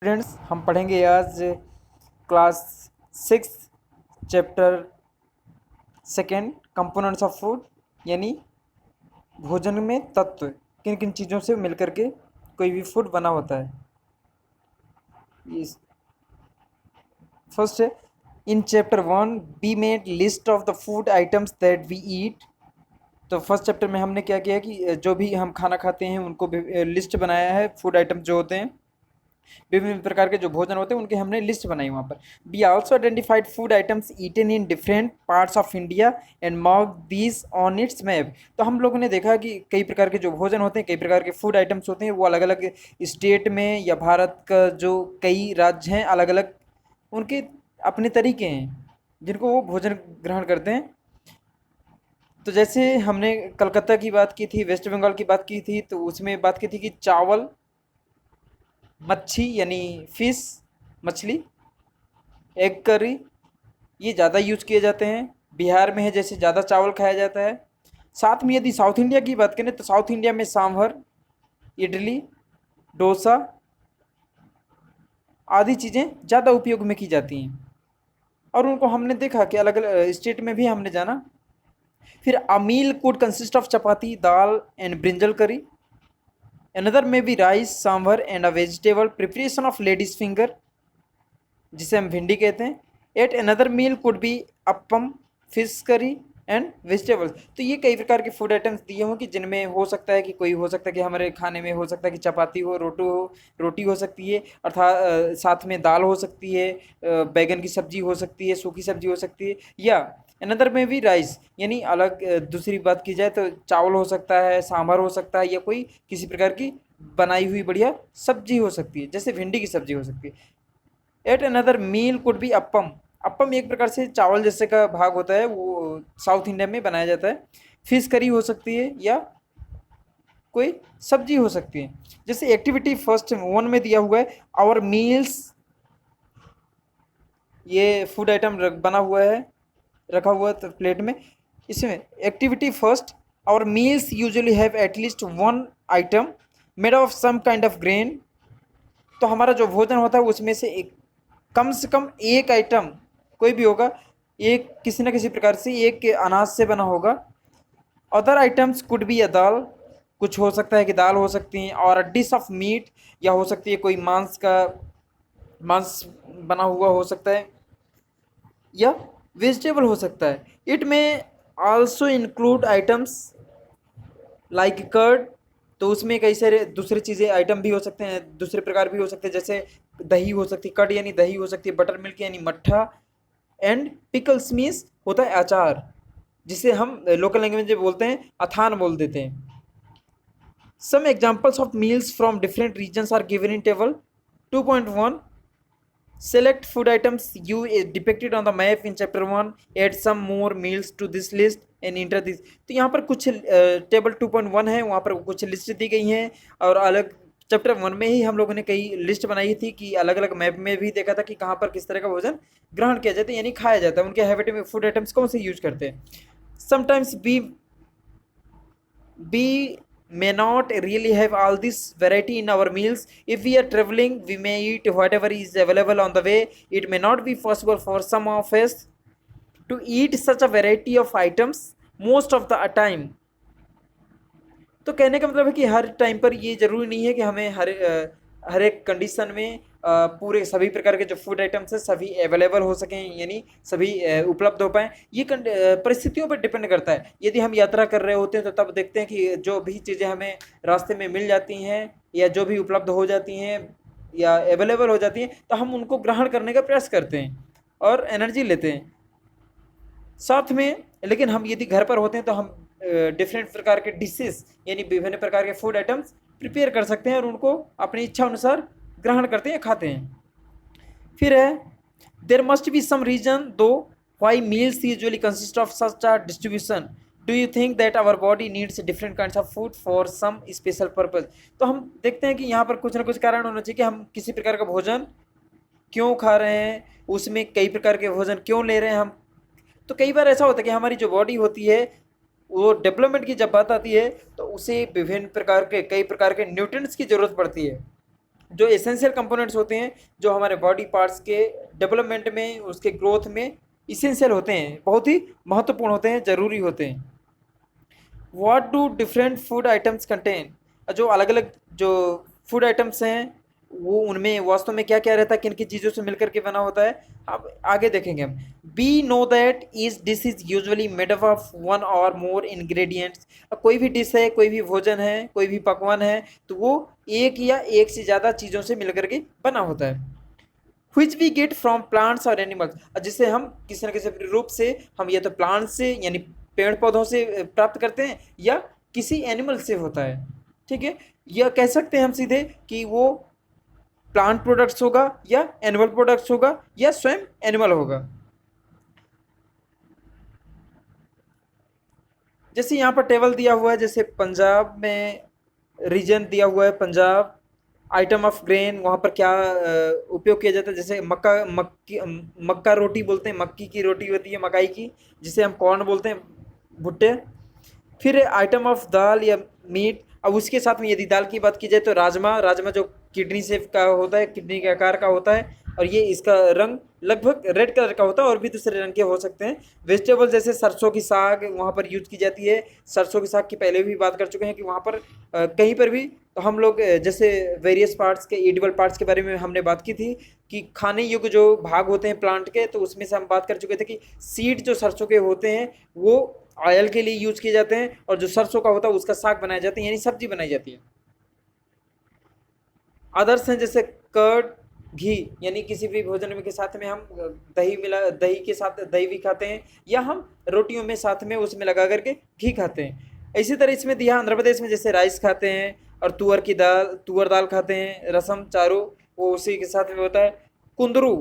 Students, हम पढ़ेंगे आज class 6 chapter second components of food, यानी भोजन में तत्व किन किन चीज़ों से मिलकर के कोई भी फूड बना होता है। इस फर्स्ट है, in chapter 1 we made list of the food items that we eat. तो फर्स्ट चैप्टर में हमने क्या किया कि जो भी हम खाना खाते हैं उनको लिस्ट बनाया है, फूड आइटम्स जो होते हैं, विभिन्न प्रकार के जो भोजन होते हैं उनकी हमने लिस्ट बनाई वहाँ पर। We also identified food items eaten in different parts of India and mark these on its map. तो हम लोगों ने देखा कि कई प्रकार के जो भोजन होते हैं, कई प्रकार के फूड आइटम्स होते हैं, वो अलग अलग स्टेट में या भारत का जो कई राज्य हैं, अलग अलग उनके अपने तरीके हैं जिनको वो भोजन ग्रहण करते हैं। तो जैसे हमने कलकत्ता की बात की थी, वेस्ट बंगाल की बात की थी, तो उसमें बात की थी कि चावल, मच्छी यानी फिश, मछली, एग करी, ये ज़्यादा यूज़ किए जाते हैं। बिहार में है जैसे ज़्यादा चावल खाया जाता है। साथ में यदि साउथ इंडिया की बात करें तो साउथ इंडिया में सांभर, इडली, डोसा आदि चीज़ें ज़्यादा उपयोग में की जाती हैं, और उनको हमने देखा कि अलग अलग स्टेट में भी हमने जाना। फिर a meal could consist of chapati, dal and brinjal curry. Another may be rice, sambar and a vegetable preparation of ladies finger, जिसे हम भिंडी कहते हैं। At another meal could be appam, fish curry and vegetables. तो ये कई प्रकार के फूड आइटम्स दिए हों कि जिनमें हो सकता है कि कोई हो सकता है कि हमारे खाने में हो सकता है कि चपाती हो, रोटी हो सकती है, अर्थात साथ में दाल हो सकती है, बैगन की सब्जी हो सकती है, सूखी सब्जी हो सकती है, या अनदर में भी राइस, यानी अलग दूसरी बात की जाए तो चावल हो सकता है, सांभर हो सकता है, या कोई किसी प्रकार की बनाई हुई बढ़िया सब्जी हो सकती है, जैसे भिंडी की सब्जी हो सकती है। At another meal could be appam. Appam एक प्रकार से चावल जैसे का भाग होता है, वो साउथ इंडिया में बनाया जाता है। फिश करी हो सकती है या कोई सब्जी हो सकती है। जैसे एक्टिविटी फर्स्ट 1 में दिया हुआ है आवर मील्स, ये फूड आइटम बना हुआ है, रखा हुआ है प्लेट में। इसमें activity first, our meals usually have at least one item made of some kind of grain. तो हमारा जो भोजन होता है उसमें से एक, कम से कम एक आइटम कोई भी होगा, एक किसी न किसी प्रकार से एक के अनाज से बना होगा। Other items could be a dal, कुछ हो सकता है कि दाल हो सकती हैं, और अ डिश ऑफ मीट, या हो सकती है कोई मांस बना हुआ हो सकता है, या वेजिटेबल हो सकता है। It may also include items like curd. तो उसमें कई सारे दूसरी चीज़ें आइटम भी हो सकते हैं, दूसरे प्रकार भी हो सकते हैं, जैसे दही हो सकती है, कर्ड यानी दही हो सकती है, बटर मिल्क यानी मट्ठा, एंड पिकल्स मीन्स होता है अचार, जिसे हम लोकल लैंग्वेज में बोलते हैं अथान बोल देते हैं। Some examples of meals from different regions are given in table 2.1। Select food items you depicted on the map in chapter 1. Add some more meals to this list and enter this. तो यहाँ पर कुछ table 2.1 है, वहाँ पर कुछ list दी गई हैं, और अलग चैप्टर 1 में ही हम लोगों ने कई लिस्ट बनाई थी कि अलग अलग मैप में भी देखा था कि कहाँ पर किस तरह का भोजन ग्रहण किया जाता है, यानी खाया जाता है, उनके हैबिट में फूड आइटम्स कौन से यूज करते हैं। Sometimes we may not really have all this variety in our meals. If we are traveling, we may eat whatever is available on the way. It may not be possible for some of us to eat such a variety of items most of the time. तो कहने का मतलब है कि हर time पर ये ज़रूरी नहीं है कि हमें हर एक कंडीशन में पूरे सभी प्रकार के जो फूड आइटम्स हैं सभी अवेलेबल हो सकें, यानी सभी उपलब्ध हो पाएँ। ये परिस्थितियों पर डिपेंड करता है। यदि हम यात्रा कर रहे होते हैं तो तब देखते हैं कि जो भी चीज़ें हमें रास्ते में मिल जाती हैं या जो भी उपलब्ध हो जाती हैं या अवेलेबल हो जाती हैं, तो हम उनको ग्रहण करने का प्रयास करते हैं और एनर्जी लेते हैं साथ में। लेकिन हम यदि घर पर होते हैं तो हम डिफरेंट प्रकार के डिशेस, यानी विभिन्न प्रकार के फूड आइटम्स प्रिपेयर कर सकते हैं और उनको अपनी इच्छा अनुसार ग्रहण करते हैं, खाते हैं। फिर है, there must be some reason though why meals usually consist of such a distribution. Do you think that our body needs different kinds of food for some special purpose. तो हम देखते हैं कि यहाँ पर कुछ ना कुछ कारण होना चाहिए कि हम किसी प्रकार का भोजन क्यों खा रहे हैं, उसमें कई प्रकार के भोजन क्यों ले रहे हैं हम। तो कई बार ऐसा होता है कि हमारी जो बॉडी होती है वो डेवलपमेंट की जब बात आती है तो उसे विभिन्न प्रकार के कई प्रकार के न्यूट्रिएंट्स की ज़रूरत पड़ती है, जो एसेंशियल कंपोनेंट्स होते हैं, जो हमारे बॉडी पार्ट्स के डेवलपमेंट में, उसके ग्रोथ में इसेंशियल होते हैं, बहुत ही महत्वपूर्ण होते हैं, ज़रूरी होते हैं। What do different food items contain? जो अलग अलग जो फूड आइटम्स हैं, वो उनमें वास्तव में क्या क्या रहता है, किन किन चीज़ों से मिलकर के बना होता है, अब आगे देखेंगे हम। We know that each dish is usually made up of one और मोर इंग्रेडिएंट्स। कोई भी डिश है, कोई भी भोजन है, कोई भी पकवान है, तो वो एक या एक से ज़्यादा चीज़ों से मिलकर के बना होता है। which we get from plants और एनिमल्स, जिसे हम किसी न किसी रूप से हम या तो प्लांट से यानी पेड़ पौधों से प्राप्त करते हैं, या किसी एनिमल से होता है। ठीक है, या कह सकते हैं हम सीधे कि वो प्लांट प्रोडक्ट्स होगा, या एनिमल प्रोडक्ट्स होगा, या स्वयं एनिमल होगा। जैसे यहाँ पर टेबल दिया हुआ है, जैसे पंजाब में रीजन दिया हुआ है, पंजाब आइटम ऑफ ग्रेन, वहाँ पर क्या उपयोग किया जाता है, जैसे मक्का रोटी बोलते हैं, मक्की की रोटी होती है, मकाई की, जिसे हम कॉर्न बोलते हैं, भुट्टे। फिर आइटम ऑफ दाल या मीट। अब उसके साथ में यदि दाल की बात की जाए तो राजमा, राजमा जो किडनी शेप का होता है, किडनी के आकार का होता है, और ये इसका रंग लगभग रेड कलर का होता है, और भी दूसरे रंग के हो सकते हैं। वेजिटेबल जैसे सरसों की साग वहाँ पर यूज की जाती है। सरसों की साग की पहले भी बात कर चुके हैं कि वहाँ पर कहीं पर भी हम लोग जैसे वेरियस पार्ट्स के एडिबल पार्ट्स के बारे में हमने बात की थी कि खाने योग्य जो भाग होते हैं प्लांट के, तो उसमें से हम बात कर चुके थे कि सीड जो सरसों के होते हैं वो ऑयल के लिए यूज किए जाते हैं, और जो सरसों का होता है उसका साग बनाया जाता है, यानी सब्जी बनाई जाती है। अदर्स हैं जैसे कर्ड, घी, यानी किसी भी भोजन में के साथ में हम दही के साथ दही भी खाते हैं, या हम रोटियों में साथ में उसमें लगा करके घी खाते हैं। इसी तरह इसमें दिया आंध्र प्रदेश में जैसे राइस खाते हैं, और तुअर दाल खाते हैं, रसम चारू वो उसी के साथ में होता है। कुंदरू,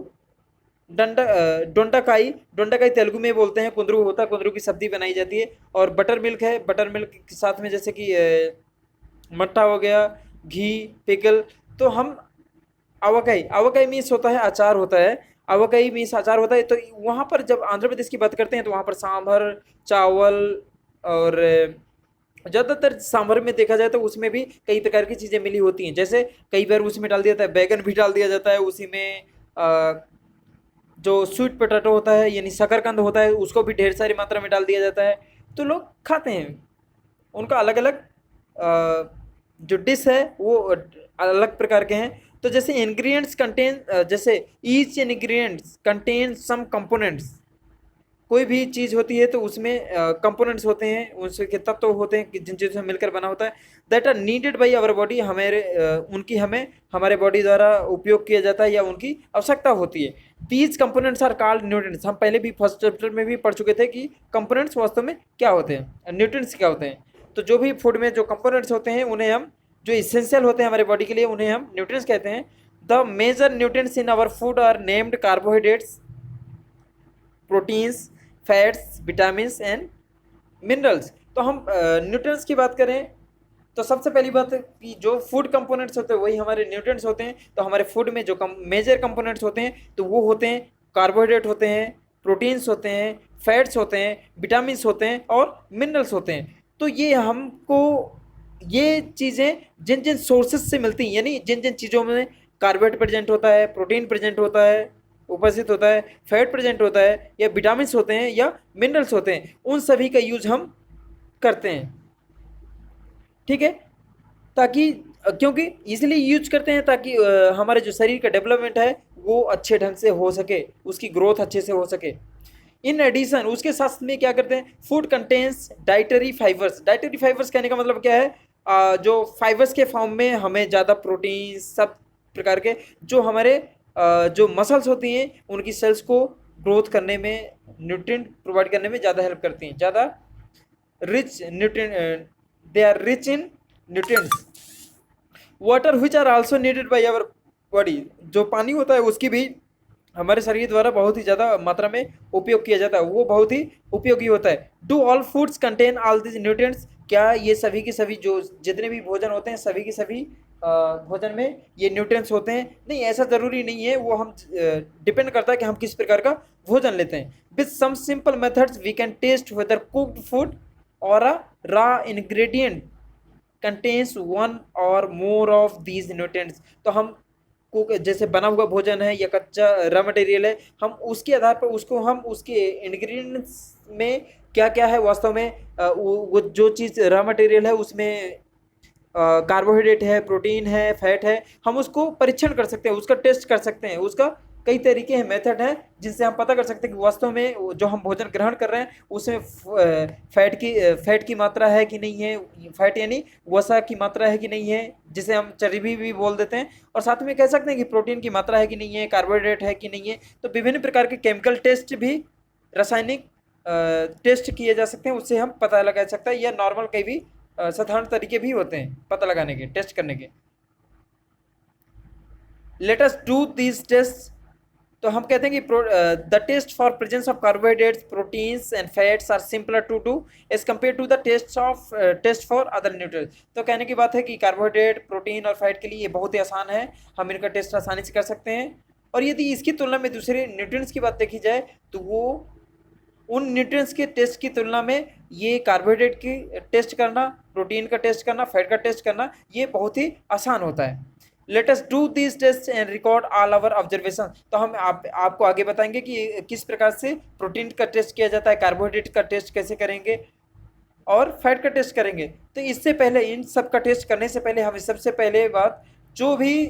डोंडाकाई, डोंडाकाई तेलुगु में बोलते हैं, कुंदरू होता है, कुंदरू की सब्जी बनाई जाती है। और बटर मिल्क है, बटर मिल्क के साथ में जैसे कि मट्ठा हो गया, घी, पिकल। तो हम आवाकाई, आवाकाई मीन्स होता है अचार होता है, आवाकाई मीन्स अचार होता है। तो वहाँ पर जब आंध्र प्रदेश की बात करते हैं तो वहाँ पर सांभर, चावल, और ज़्यादातर सांभर में देखा जाए तो उसमें भी कई प्रकार की चीज़ें मिली होती हैं, जैसे कई बार उसमें डाल दिया जाता है बैगन भी डाल दिया जाता है उसी में। जो स्वीट पोटैटो होता है यानी शकरकंद होता है, उसको भी ढेर सारी मात्रा में डाल दिया जाता है, तो लोग खाते हैं। उनका अलग अलग जो डिश है वो अलग प्रकार के हैं। तो जैसे इंग्रेडिएंट्स कंटेन, जैसे each ingredients contain some components, कोई भी चीज़ होती है तो उसमें कंपोनेंट्स होते हैं, उसके तत्व होते हैं कि जिन चीज़ों से मिलकर बना होता है, that are needed by our body, हमारे उनकी हमें हमारे बॉडी द्वारा उपयोग किया जाता है या उनकी आवश्यकता होती है। These components are called nutrients. हम पहले भी फर्स्ट चैप्टर में भी पढ़ चुके थे कि कंपोनेंट्स वास्तव में क्या होते हैं, न्यूट्रिएंट्स क्या होते हैं। तो जो भी फूड में जो कंपोनेंट्स होते हैं उन्हें हम, जो इसेंशियल होते हैं हमारे बॉडी के लिए, उन्हें हम न्यूट्रिएंट्स कहते हैं। The major nutrients in our food are named carbohydrates, proteins, fats, vitamin and minerals. तो हम न्यूट्रिएंट्स की बात करें तो सबसे पहली बात है कि जो फूड कंपोनेंट्स होते हैं वही हमारे न्यूट्रिएंट्स होते हैं। तो हमारे फूड में जो मेजर कंपोनेंट्स होते हैं तो वो होते हैं कार्बोहाइड्रेट होते हैं, प्रोटीन्स होते हैं, फैट्स होते हैं, विटामिन होते हैं, और मिनरल्स होते हैं। तो ये हमको ये चीज़ें जिन जिन सोर्सेज से मिलती हैं, यानी जिन जिन चीज़ों में कार्बोहाइड्रेट प्रेजेंट होता है, प्रोटीन प्रेजेंट होता है, उपस्थित होता है, फैट प्रेजेंट होता है, या विटामिन होते हैं, या मिनरल्स होते हैं, उन सभी का यूज हम करते हैं। ठीक है, ताकि क्योंकि इसलिए यूज करते हैं ताकि हमारे जो शरीर का डेवलपमेंट है वो अच्छे ढंग से हो सके, उसकी ग्रोथ अच्छे से हो सके। इन एडिशन उसके साथ में क्या करते हैं, food contains dietary fibres. Dietary fibres कहने का मतलब क्या है, जो फाइबर्स के फॉर्म में हमें ज़्यादा प्रोटीन, सब प्रकार के जो हमारे जो मसल्स होती हैं उनकी सेल्स को ग्रोथ करने में, न्यूट्रिएंट प्रोवाइड करने में ज़्यादा हेल्प करती हैं, ज़्यादा rich nutrient, they are rich in nutrients. Water which are also needed by our body, जो पानी होता है उसकी भी हमारे शरीर द्वारा बहुत ही ज़्यादा मात्रा में उपयोग किया जाता है, वो बहुत ही उपयोगी होता है। Do all foods contain all this nutrients, क्या ये सभी के सभी जो जितने भी भोजन होते हैं सभी के सभी भोजन में ये न्यूट्रिएंट्स होते हैं? नहीं, ऐसा ज़रूरी नहीं है, वो हम डिपेंड करता है कि हम किस प्रकार का भोजन लेते हैं। With some simple methods we can test whether cooked food or a raw ingredient contains one और मोर ऑफ दीज न्यूट्रिएंट्स, तो हम को जैसे बना हुआ भोजन है या कच्चा रॉ मटेरियल है, हम उसके आधार पर उसको हम उसके इंग्रेडिएंट्स में क्या क्या है वास्तव में, वो जो चीज़ रॉ मटेरियल है उसमें कार्बोहाइड्रेट है, प्रोटीन है, फैट है, हम उसको परीक्षण कर सकते हैं, उसका टेस्ट कर सकते हैं। उसका कई तरीके हैं, मेथड हैं जिनसे हम पता कर सकते हैं कि वास्तव में जो हम भोजन ग्रहण कर रहे हैं उसमें फैट की मात्रा है कि नहीं है, फैट यानी वसा की मात्रा है कि नहीं है, जिसे हम चर्बी भी बोल देते हैं, और साथ में कह सकते हैं कि प्रोटीन की मात्रा है कि नहीं है, कार्बोहाइड्रेट है कि नहीं है। तो विभिन्न प्रकार के केमिकल टेस्ट भी, रासायनिक टेस्ट किए जा सकते हैं, उससे हम पता लगा सकते हैं, या नॉर्मल कई भी साधारण तरीके भी होते हैं पता लगाने के, टेस्ट करने के। Let us do this test. तो हम कहते हैं कि the test for presence of carbohydrates, proteins and fats are simpler to do as compare to the test for other nutrients. तो कहने की बात है कि कार्बोहाइड्रेट, प्रोटीन और फैट के लिए ये बहुत ही आसान है, हम इनका टेस्ट आसानी से कर सकते हैं। और यदि इसकी तुलना में दूसरे न्यूट्रिएंट्स की बात देखी जाए तो वो उन न्यूट्रिएंट्स के टेस्ट की तुलना में ये कार्बोहाइड्रेट की टेस्ट करना, प्रोटीन का टेस्ट करना, फैट का टेस्ट करना, ये बहुत ही आसान होता है। Let us do this test and record all our observation. तो हम आपको आगे बताएंगे कि किस प्रकार से प्रोटीन का टेस्ट किया जाता है, कार्बोहाइड्रेट का टेस्ट कैसे करेंगे और फैट का टेस्ट करेंगे। तो इससे पहले, इन सब का टेस्ट करने से पहले, हमें सबसे पहले बात, जो भी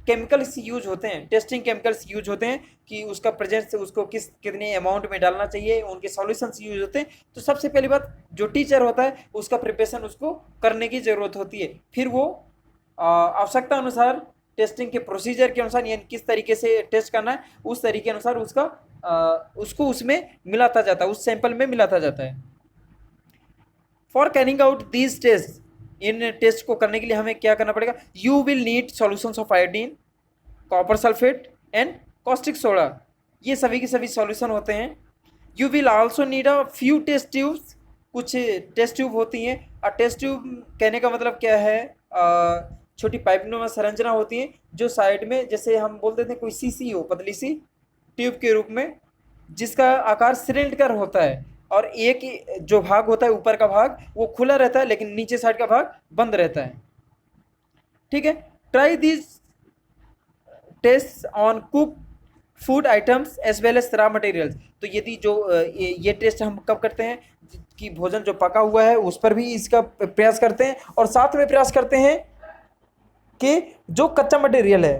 केमिकल्स यूज होते हैं, टेस्टिंग केमिकल्स यूज होते हैं कि उसका प्रेजेंस, उसको कितने अमाउंट में डालना चाहिए, उनके सॉल्यूशंस यूज होते हैं। तो सबसे पहली बात, जो टीचर होता है उसका प्रिपरेशन उसको करने की ज़रूरत होती है। फिर वो आवश्यकता अनुसार, टेस्टिंग के प्रोसीजर के अनुसार, यानी किस तरीके से टेस्ट करना है उस तरीके अनुसार उसको उसमें मिलाता जाता है, उस सैंपल में मिलाता जाता है। For carrying out these test, इन टेस्ट को करने के लिए हमें क्या करना पड़ेगा? You will need solutions of iodine, copper sulphate and caustic soda, ये सभी के सभी सॉल्यूशन होते हैं। You will also need a few test tubes, कुछ टेस्ट ट्यूब होती हैं। और टेस्ट ट्यूब कहने का मतलब क्या है? छोटी पाइपनुमा संरचना होती है जो साइड में, जैसे हम बोल देते हैं कोई सीसी हो, पतली सी ट्यूब के रूप में, जिसका आकार सिलेंडर होता है, और एक जो भाग होता है ऊपर का भाग वो खुला रहता है, लेकिन नीचे साइड का भाग बंद रहता है। ठीक है। Try this test on cook food items as well as raw materials. तो यदि जो ये टेस्ट हम कब करते हैं कि भोजन जो पका हुआ है उस पर भी इसका प्रयास करते हैं, और साथ में प्रयास करते हैं कि जो कच्चा मटेरियल है,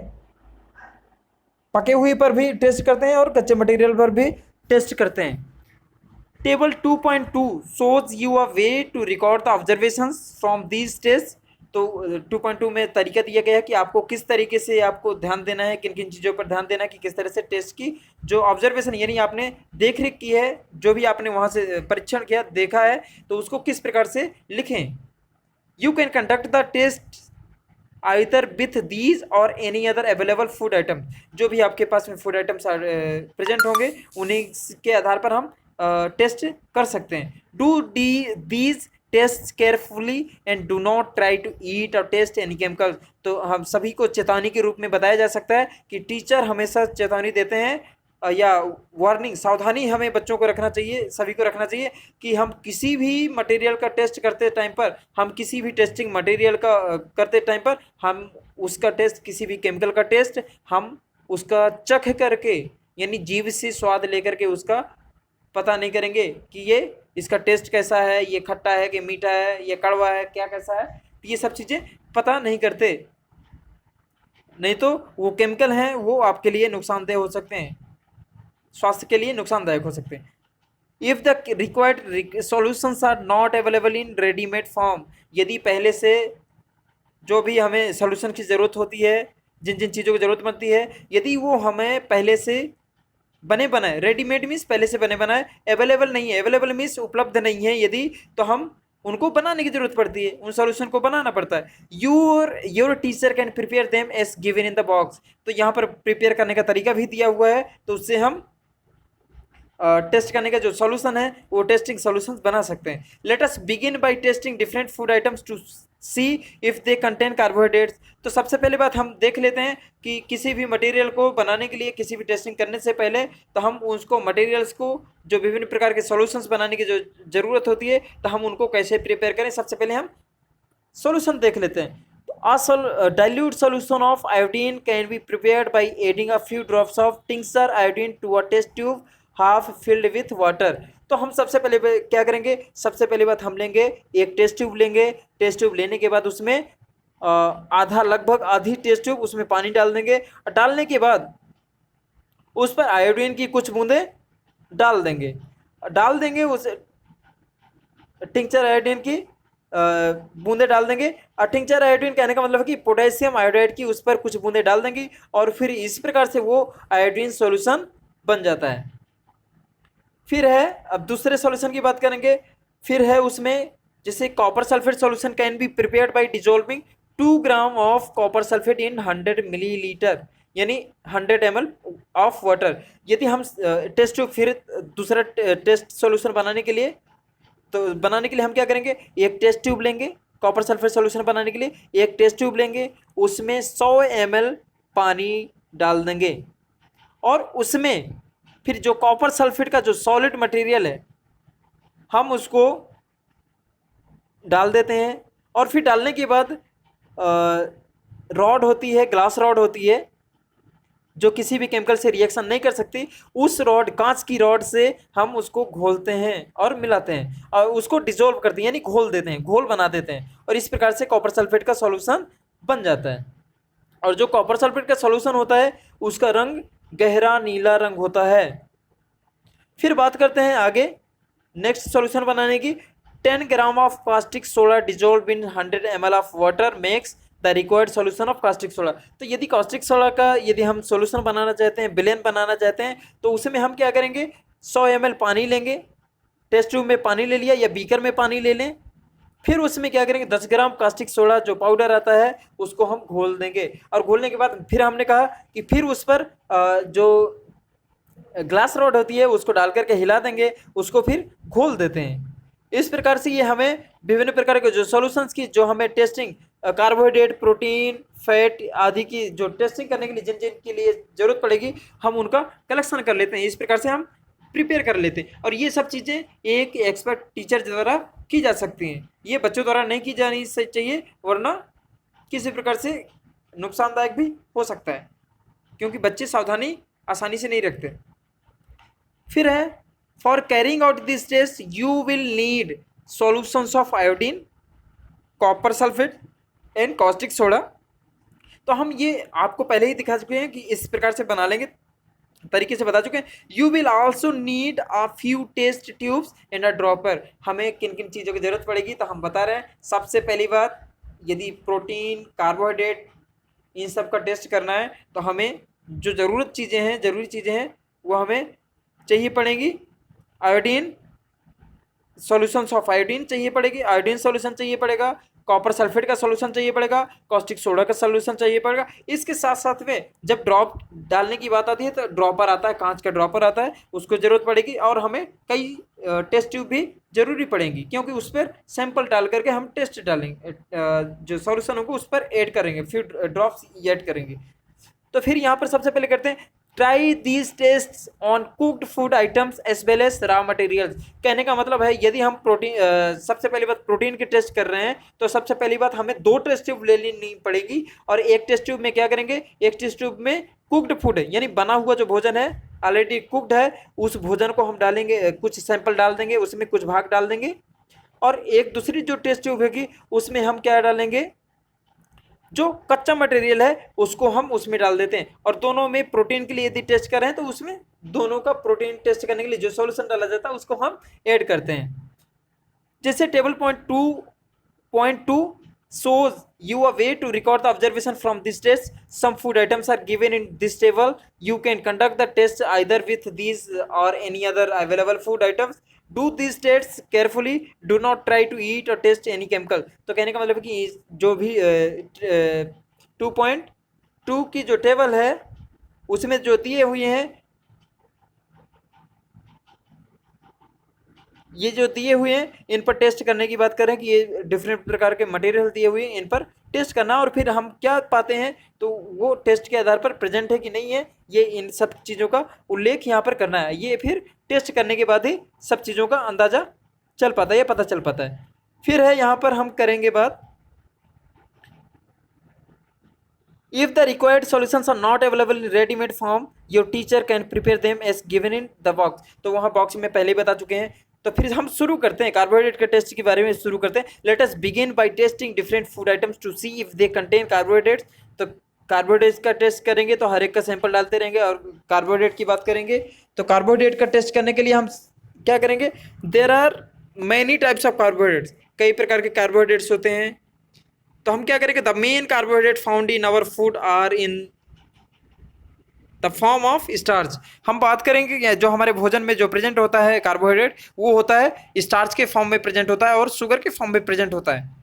पके हुए पर भी टेस्ट करते हैं और कच्चे मटेरियल पर भी टेस्ट करते हैं। Table 2.2 shows you a way to record the observations from these tests। तो 2.2 में तरीका दिया गया है कि आपको किस तरीके से आपको ध्यान देना है, किन किन चीज़ों पर ध्यान देना है, कि किस तरह से टेस्ट की जो ऑब्जर्वेशन, यानी आपने देख रेख की है, जो भी आपने वहाँ से परीक्षण किया, देखा है, तो उसको किस प्रकार से लिखें। You can conduct the test either with these or any other available food item. जो भी आपके पास में फूड आइटम्स प्रेजेंट होंगे उन्हीं के आधार पर हम टेस्ट कर सकते हैं। Do these test carefully and do not try to eat or taste any chemical. तो हम सभी को चेतावनी के रूप में बताया जा सकता है कि टीचर हमेशा चेतावनी देते हैं, या वार्निंग, सावधानी हमें बच्चों को रखना चाहिए, सभी को रखना चाहिए कि हम किसी भी मटेरियल का टेस्ट करते टाइम पर, हम किसी भी टेस्टिंग मटेरियल का करते टाइम पर, हम उसका टेस्ट, किसी भी केमिकल का टेस्ट हम उसका चख करके, यानी जीभ से स्वाद लेकर के उसका पता नहीं करेंगे कि ये इसका टेस्ट कैसा है, ये खट्टा है कि मीठा है, ये कड़वा है, क्या कैसा है, ये सब चीज़ें पता नहीं करते, नहीं तो वो केमिकल हैं वो आपके लिए नुकसानदेह हो सकते हैं, स्वास्थ्य के लिए नुकसानदायक हो सकते हैं। If the required solutions are not available in readymade form, यदि पहले से जो भी हमें सॉल्यूशन की ज़रूरत होती है, जिन जिन चीज़ों की ज़रूरत पड़ती है, यदि वो हमें पहले से बने बनाए, रेडीमेड मीन्स पहले से बने बनाए, अवेलेबल नहीं है, अवेलेबल मीन्स उपलब्ध नहीं है यदि, तो हम उनको बनाने की जरूरत पड़ती है, उन सॉल्यूशन को बनाना पड़ता है। Your teacher can prepare them as given in the box. तो यहाँ पर प्रिपेयर करने का तरीका भी दिया हुआ है, तो उससे हम टेस्ट करने का जो सॉल्यूशन है वो टेस्टिंग सॉल्यूशंस बना सकते हैं। Let us begin by testing different food items to see if they contain carbohydrates. तो सबसे पहले बात हम देख लेते हैं कि किसी भी मटेरियल को बनाने के लिए, किसी भी टेस्टिंग करने से पहले, तो हम उसको मटेरियल्स को, जो विभिन्न प्रकार के सॉल्यूशंस बनाने की जो ज़रूरत होती है, तो हम उनको कैसे प्रिपेयर करें। सबसे पहले हम सॉल्यूशन देख लेते हैं। तो dilute solution of iodine can be prepared by adding a few drops of tincture iodine to a test tube half filled with water। तो हम सबसे पहले क्या करेंगे, सबसे पहली बात हम लेंगे एक टेस्ट ट्यूब लेंगे। टेस्ट ट्यूब लेने के बाद उसमें आधा, लगभग आधी टेस्ट ट्यूब उसमें पानी डाल देंगे। और डालने के बाद उस पर आयोडीन की कुछ बूंदें डाल देंगे। उस टिंचर आयोडीन की बूंदे डाल देंगे। और टिंचर आयोडीन कहने का मतलब है कि पोटेशियम आयोडाइड की उस पर कुछ बूंदे डाल देंगे और फिर इस प्रकार से वो आयोडीन सॉल्यूशन बन जाता है। फिर है, अब दूसरे सॉल्यूशन की बात करेंगे। फिर है उसमें जैसे copper sulphate solution can be prepared by dissolving 2 gram of copper sulphate in 100 millilitre, यानी 100 ml ऑफ वाटर। यदि हम टेस्ट ट्यूब, फिर दूसरा टेस्ट सॉल्यूशन बनाने के लिए हम क्या करेंगे, एक टेस्ट ट्यूब लेंगे कॉपर सल्फेट सॉल्यूशन बनाने के लिए, एक टेस्ट ट्यूब लेंगे, उसमें 100 ml पानी डाल देंगे और उसमें फिर जो कॉपर सल्फेट का जो सॉलिड मटेरियल है हम उसको डाल देते हैं। और फिर डालने के बाद रॉड होती है, ग्लास रॉड होती है जो किसी भी केमिकल से रिएक्शन नहीं कर सकती, उस रॉड, कांच की रॉड से हम उसको घोलते हैं और मिलाते हैं और उसको डिसॉल्व करते हैं, यानी घोल देते हैं, घोल बना देते हैं। और इस प्रकार से कॉपर सल्फेट का सॉल्यूशन बन जाता है। और जो कॉपर सल्फेट का सॉल्यूशन होता है उसका रंग गहरा नीला रंग होता है। फिर बात करते हैं आगे नेक्स्ट सॉल्यूशन बनाने की। 10 gram of caustic soda dissolve in 100 ml of water makes the required solution of caustic soda. तो यदि कास्टिक सोडा का यदि हम सॉल्यूशन बनाना चाहते हैं, विलेन बनाना चाहते हैं, तो उसमें हम क्या करेंगे, 100 ml पानी लेंगे, टेस्ट ट्यूब में पानी ले लिया या बीकर में पानी ले लें। फिर उसमें क्या करेंगे, 10 ग्राम कास्टिक सोडा जो पाउडर आता है उसको हम घोल देंगे। और घोलने के बाद फिर हमने कहा कि फिर उस पर जो ग्लास रॉड होती है उसको डाल करके हिला देंगे, उसको फिर घोल देते हैं। इस प्रकार से ये हमें विभिन्न प्रकार के जो सॉल्यूशंस की जो हमें टेस्टिंग, कार्बोहाइड्रेट, प्रोटीन, फैट आदि की जो टेस्टिंग करने के लिए जिन जिन के लिए ज़रूरत पड़ेगी हम उनका कलेक्शन कर लेते हैं। इस प्रकार से हम प्रिपेयर कर लेते हैं। और ये सब चीज़ें एक एक्सपर्ट टीचर द्वारा की जा सकती हैं, ये बच्चों द्वारा नहीं की जानी चाहिए, वरना किसी प्रकार से नुकसानदायक भी हो सकता है, क्योंकि बच्चे सावधानी आसानी से नहीं रखते। फिर है, for carrying out this test you will need solutions of iodine, copper sulphate and caustic soda. तो हम ये आपको पहले ही दिखा चुके हैं कि इस प्रकार से बना लेंगे, तरीके से बता चुके हैं। You will also need a few test tubes and a dropper. हमें किन किन चीज़ों की जरूरत पड़ेगी तो हम बता रहे हैं। सबसे पहली बात, यदि प्रोटीन, कार्बोहाइड्रेट इन सब का टेस्ट करना है तो हमें जो जरूरी चीज़ें हैं वो हमें चाहिए पड़ेगी। आयोडीन, सॉल्यूशंस ऑफ आयोडीन चाहिए पड़ेगी, आयोडीन सॉल्यूशन चाहिए पड़ेगा, कॉपर सल्फेट का सॉल्यूशन चाहिए पड़ेगा, कॉस्टिक सोडा का सॉल्यूशन चाहिए पड़ेगा। इसके साथ साथ में जब ड्रॉप डालने की बात आती है तो ड्रॉपर आता है, कांच का ड्रॉपर आता है, उसको ज़रूरत पड़ेगी। और हमें कई टेस्ट ट्यूब भी जरूरी पड़ेंगी, क्योंकि उस पर सैंपल डाल करके हम टेस्ट डालेंगे, जो सॉल्यूशन होगा उस पर ऐड करेंगे, फिर ड्रॉप्स ऐड करेंगे। तो फिर यहाँ पर सबसे पहले करते हैं, try these test on cooked food items as well as raw materials. कहने का मतलब है यदि हम प्रोटीन, सबसे पहली बात प्रोटीन की टेस्ट कर रहे हैं तो सबसे पहली बात हमें 2 टेस्ट ट्यूब लेनी पड़ेगी। और एक टेस्ट ट्यूब में क्या करेंगे, एक टेस्ट ट्यूब में कुक्ड फूड है, यानी बना हुआ जो भोजन है, ऑलरेडी कुक्ड है, उस भोजन को हम डालेंगे, कुछ सैंपल डाल देंगे, उसमें कुछ भाग डाल देंगे। और एक दूसरी जो टेस्ट ट्यूब होगी उसमें हम क्या डालेंगे, जो कच्चा मटेरियल है उसको हम उसमें डाल देते हैं। और दोनों में प्रोटीन के लिए यदि टेस्ट कर रहे हैं तो उसमें दोनों का प्रोटीन टेस्ट करने के लिए जो सॉल्यूशन डाला जाता है उसको हम ऐड करते हैं। जैसे table .2.2 shows you a way to record the observation from this test. Some food items are given in this table. You can conduct the test either with these or any other available food items. Do these tests carefully. Do not try to eat or taste any chemical. तो कहने का मतलब है कि जो भी 2.2 की जो टेबल है उसमें जो दिए हुए हैं, ये जो दिए हुए हैं इन पर टेस्ट करने की बात करें कि ये डिफरेंट प्रकार के मटेरियल दिए हुए हैं, इन पर टेस्ट करना। और फिर हम क्या पाते हैं तो वो टेस्ट के आधार पर प्रेजेंट है कि नहीं है, ये इन सब चीज़ों का उल्लेख यहाँ पर करना है। ये फिर टेस्ट करने के बाद ही सब चीज़ों का अंदाज़ा चल पाता है या पता चल पाता है। फिर है यहाँ पर हम करेंगे बात If the required solutions are not available in ready-made form, your teacher can prepare them as given in the box. तो वहाँ बॉक्स में पहले ही बता चुके हैं। तो फिर हम शुरू करते हैं कार्बोहाइड्रेट के टेस्ट के बारे में शुरू करते हैं। Let us begin by testing different food items to see if they contain carbohydrates. तो कार्बोहाइड्रेट्स का टेस्ट करेंगे तो हर एक का सैंपल डालते रहेंगे और कार्बोहाइड्रेट की बात करेंगे। तो कार्बोहाइड्रेट का टेस्ट करने के लिए हम क्या करेंगे, there are many types of carbohydrates, कई प्रकार के कार्बोहाइड्रेट्स होते हैं। तो हम क्या करेंगे, the main carbohydrate found in our food are in the form of starch. हम बात करेंगे कि जो हमारे भोजन में जो प्रेजेंट होता है कार्बोहाइड्रेट, वो होता है स्टार्च के फॉर्म में प्रेजेंट होता है और शुगर के फॉर्म में प्रेजेंट होता है।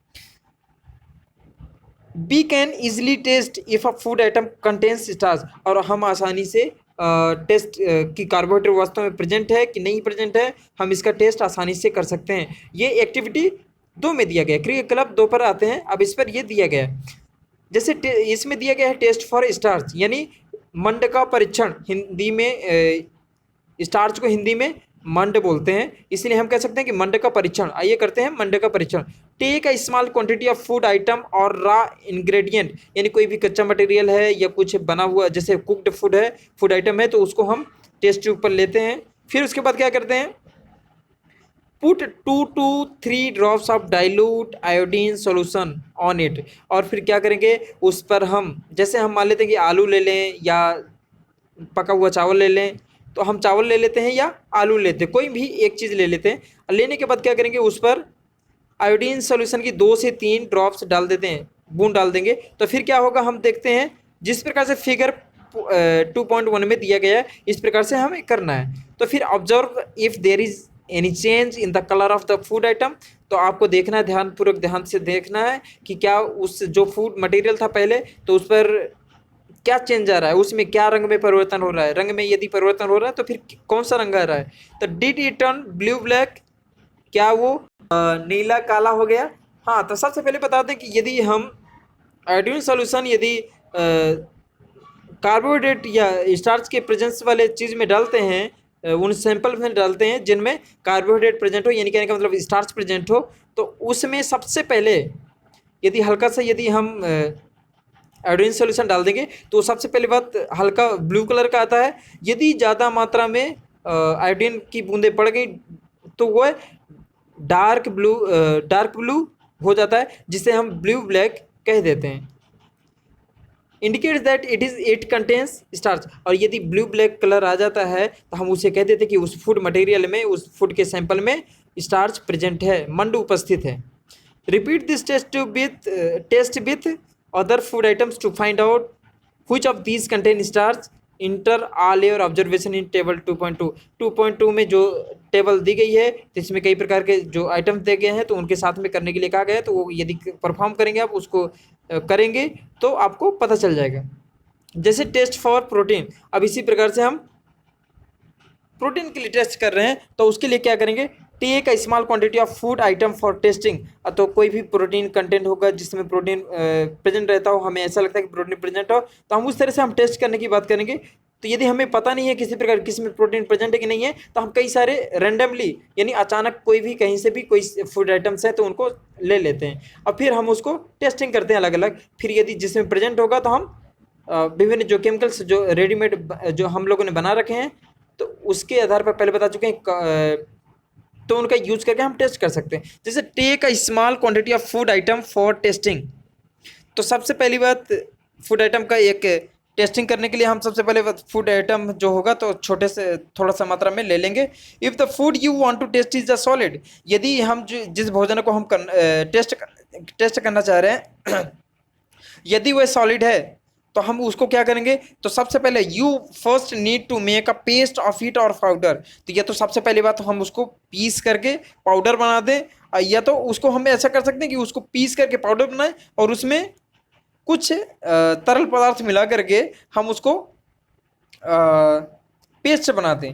We can easily test if a food item contains starch, और हम आसानी से टेस्ट कि कार्बोहाइड्रेट वास्तव में प्रेजेंट है कि नहीं प्रेजेंट है, हम इसका टेस्ट आसानी से कर सकते हैं। ये एक्टिविटी 2 में दिया गया है, क्रिकेट क्लब 2 पर आते हैं। अब इस पर ये दिया गया है, जैसे इसमें दिया गया है टेस्ट फॉर स्टार्च, यानी मंड का परीक्षण। हिंदी में स्टार्च को हिंदी में मंड बोलते हैं, इसलिए हम कह सकते हैं कि मंड का परीक्षण। आइए करते हैं मंड का परीक्षण। Take a small quantity of food item or raw ingredient, यानी कोई भी कच्चा मटेरियल है या कुछ बना हुआ, जैसे कुक्ड फूड है, फूड आइटम है, तो उसको हम टेस्ट ट्यूब पर लेते हैं। फिर उसके बाद क्या करते हैं, put 2 to 3 drops of dilute iodine solution on it. और फिर क्या करेंगे, उस पर हम, जैसे हम मान लेते हैं कि आलू ले लें या पका हुआ चावल ले लें, तो हम चावल ले लेते हैं या आलू लेते हैं, कोई भी एक चीज़ ले लेते हैं। लेने के बाद क्या करेंगे, उस पर आयोडीन सॉल्यूशन की 2 से 3 ड्रॉप्स डाल देते हैं, बूंद डाल देंगे। तो फिर क्या होगा, हम देखते हैं जिस प्रकार से फिगर 2.1 में दिया गया है, इस प्रकार से हमें करना है। तो फिर observe if there is any change in the colour of the food item. तो आपको देखना है, ध्यानपूर्वक ध्यान से देखना है कि क्या उस जो फूड मटेरियल था पहले, तो उस पर क्या चेंज आ रहा है, उसमें क्या रंग में परिवर्तन हो रहा है। रंग में यदि परिवर्तन हो रहा है तो फिर कौन सा रंग आ रहा है। तो did it turn blue black, क्या वो नीला काला हो गया। हाँ, तो सबसे पहले बता दें कि यदि हम आयोडीन सॉल्यूशन यदि कार्बोहाइड्रेट या स्टार्च के प्रेजेंस वाले चीज़ में डालते हैं, उन सैंपल में डालते हैं जिनमें कार्बोहाइड्रेट प्रेजेंट हो, यानी कहने का मतलब स्टार्च प्रेजेंट हो, तो उसमें सबसे पहले यदि हल्का सा यदि हम आयोडीन सॉल्यूशन डाल देंगे तो सबसे पहली बात हल्का ब्लू कलर का आता है। यदि ज़्यादा मात्रा में आयोडीन की बूंदें पड़ गई तो वह डार्क ब्लू हो जाता है, जिसे हम ब्लू ब्लैक कह देते हैं। Indicates that it contains starch, और यदि ब्लू ब्लैक कलर आ जाता है तो हम उसे कह देते हैं कि उस फूड मटेरियल में, उस फूड के सैंपल में स्टार्च प्रेजेंट है, मंड उपस्थित है। Repeat this test with other food items to find out which of these contain starch. Enter all your observation in table 2.2। 2.2 में जो टेबल दी गई है, जिसमें कई प्रकार के जो आइटम्स दिए गए हैं, तो उनके साथ में करने के लिए कहा गया है। तो वो यदि परफॉर्म करेंगे आप, उसको करेंगे तो आपको पता चल जाएगा। जैसे टेस्ट फॉर प्रोटीन, अब इसी प्रकार से हम प्रोटीन के लिए टेस्ट कर रहे हैं, तो उसके लिए क्या करेंगे, take a small quantity of food item for testing. तो कोई भी प्रोटीन कंटेंट होगा जिसमें प्रोटीन प्रेजेंट रहता हो, हमें ऐसा लगता है कि प्रोटीन प्रेजेंट हो, तो हम उस तरह से हम टेस्ट करने की बात करेंगे। तो यदि हमें पता नहीं है किसी प्रकार किसी में प्रोटीन प्रेजेंट है कि नहीं है, तो हम कई सारे रैंडमली, यानी अचानक कोई भी कहीं से भी कोई फूड आइटम्स है तो उनको ले लेते हैं, और फिर हम उसको टेस्टिंग करते हैं अलग अलग। फिर यदि जिसमें प्रेजेंट होगा तो हम विभिन्न जो केमिकल्स जो रेडीमेड जो हम लोगों ने बना रखे हैं, तो उसके आधार पर पहले बता चुके हैं, तो उनका यूज करके हम टेस्ट कर सकते हैं। जैसे take a small quantity of food item for testing. तो सबसे पहली बात, फूड आइटम का एक टेस्टिंग करने के लिए हम सबसे पहले फूड आइटम जो होगा तो छोटे से थोड़ा सा मात्रा में ले लेंगे। If the food you want to test is the solid, यदि हम जिस भोजन को हम टेस्ट करना चाह रहे हैं यदि वह सॉलिड है, तो हम उसको क्या करेंगे, तो सबसे पहले you first need to make a paste of it or powder. तो या तो सबसे पहली बात तो हम उसको पीस करके पाउडर बना दें, या तो उसको हम ऐसा कर सकते हैं कि उसको पीस करके पाउडर बनाएं और उसमें कुछ तरल पदार्थ मिला करके हम उसको पेस्ट बना दें।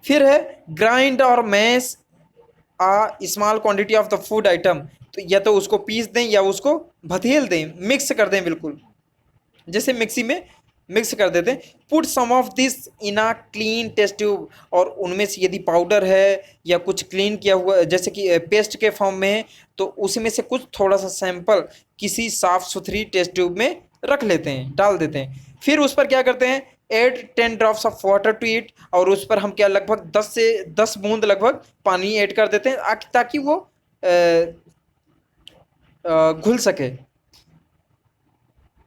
फिर है grind or mash a small quantity of the food item. तो या तो उसको पीस दें या उसको भथेल दें, मिक्स कर दें बिल्कुल। जैसे मिक्सी में मिक्स कर देते हैं। Put some of this in a clean test tube, और उनमें से यदि पाउडर है या कुछ क्लीन किया हुआ जैसे कि पेस्ट के फॉर्म में है, तो उसमें से कुछ थोड़ा सा सैंपल किसी साफ सुथरी टेस्ट ट्यूब में रख लेते हैं, डाल देते हैं। फिर उस पर क्या करते हैं, add 10 drops of water to it, और उस पर हम क्या लगभग 10 बूंद लगभग पानी ऐड कर देते हैं ताकि वो घुल सके।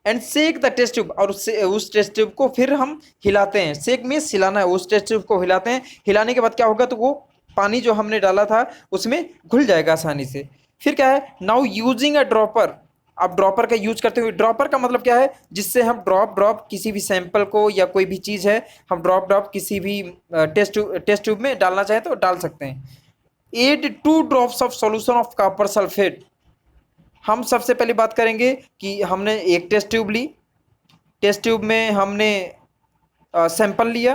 And shake the test tube, और उस टेस्ट ट्यूब को फिर हम हिलाते हैं। सेक में हिलाना है, उस टेस्ट ट्यूब को हिलाते हैं। हिलाने के बाद क्या होगा, तो वो पानी जो हमने डाला था उसमें घुल जाएगा आसानी से। फिर क्या है, नाउ यूजिंग अ ड्रॉपर, आप ड्रॉपर का यूज करते हुए, ड्रॉपर का मतलब क्या है, जिससे हम ड्रॉप किसी भी सैंपल को या कोई भी चीज़ है, हम ड्रॉप किसी भी टेस्ट ट्यूब में डालना चाहें तो डाल सकते हैं। Add 2 drops of solution of copper sulphate. हम सबसे पहले बात करेंगे कि हमने एक टेस्ट ट्यूब ली, टेस्ट ट्यूब में हमने सैंपल लिया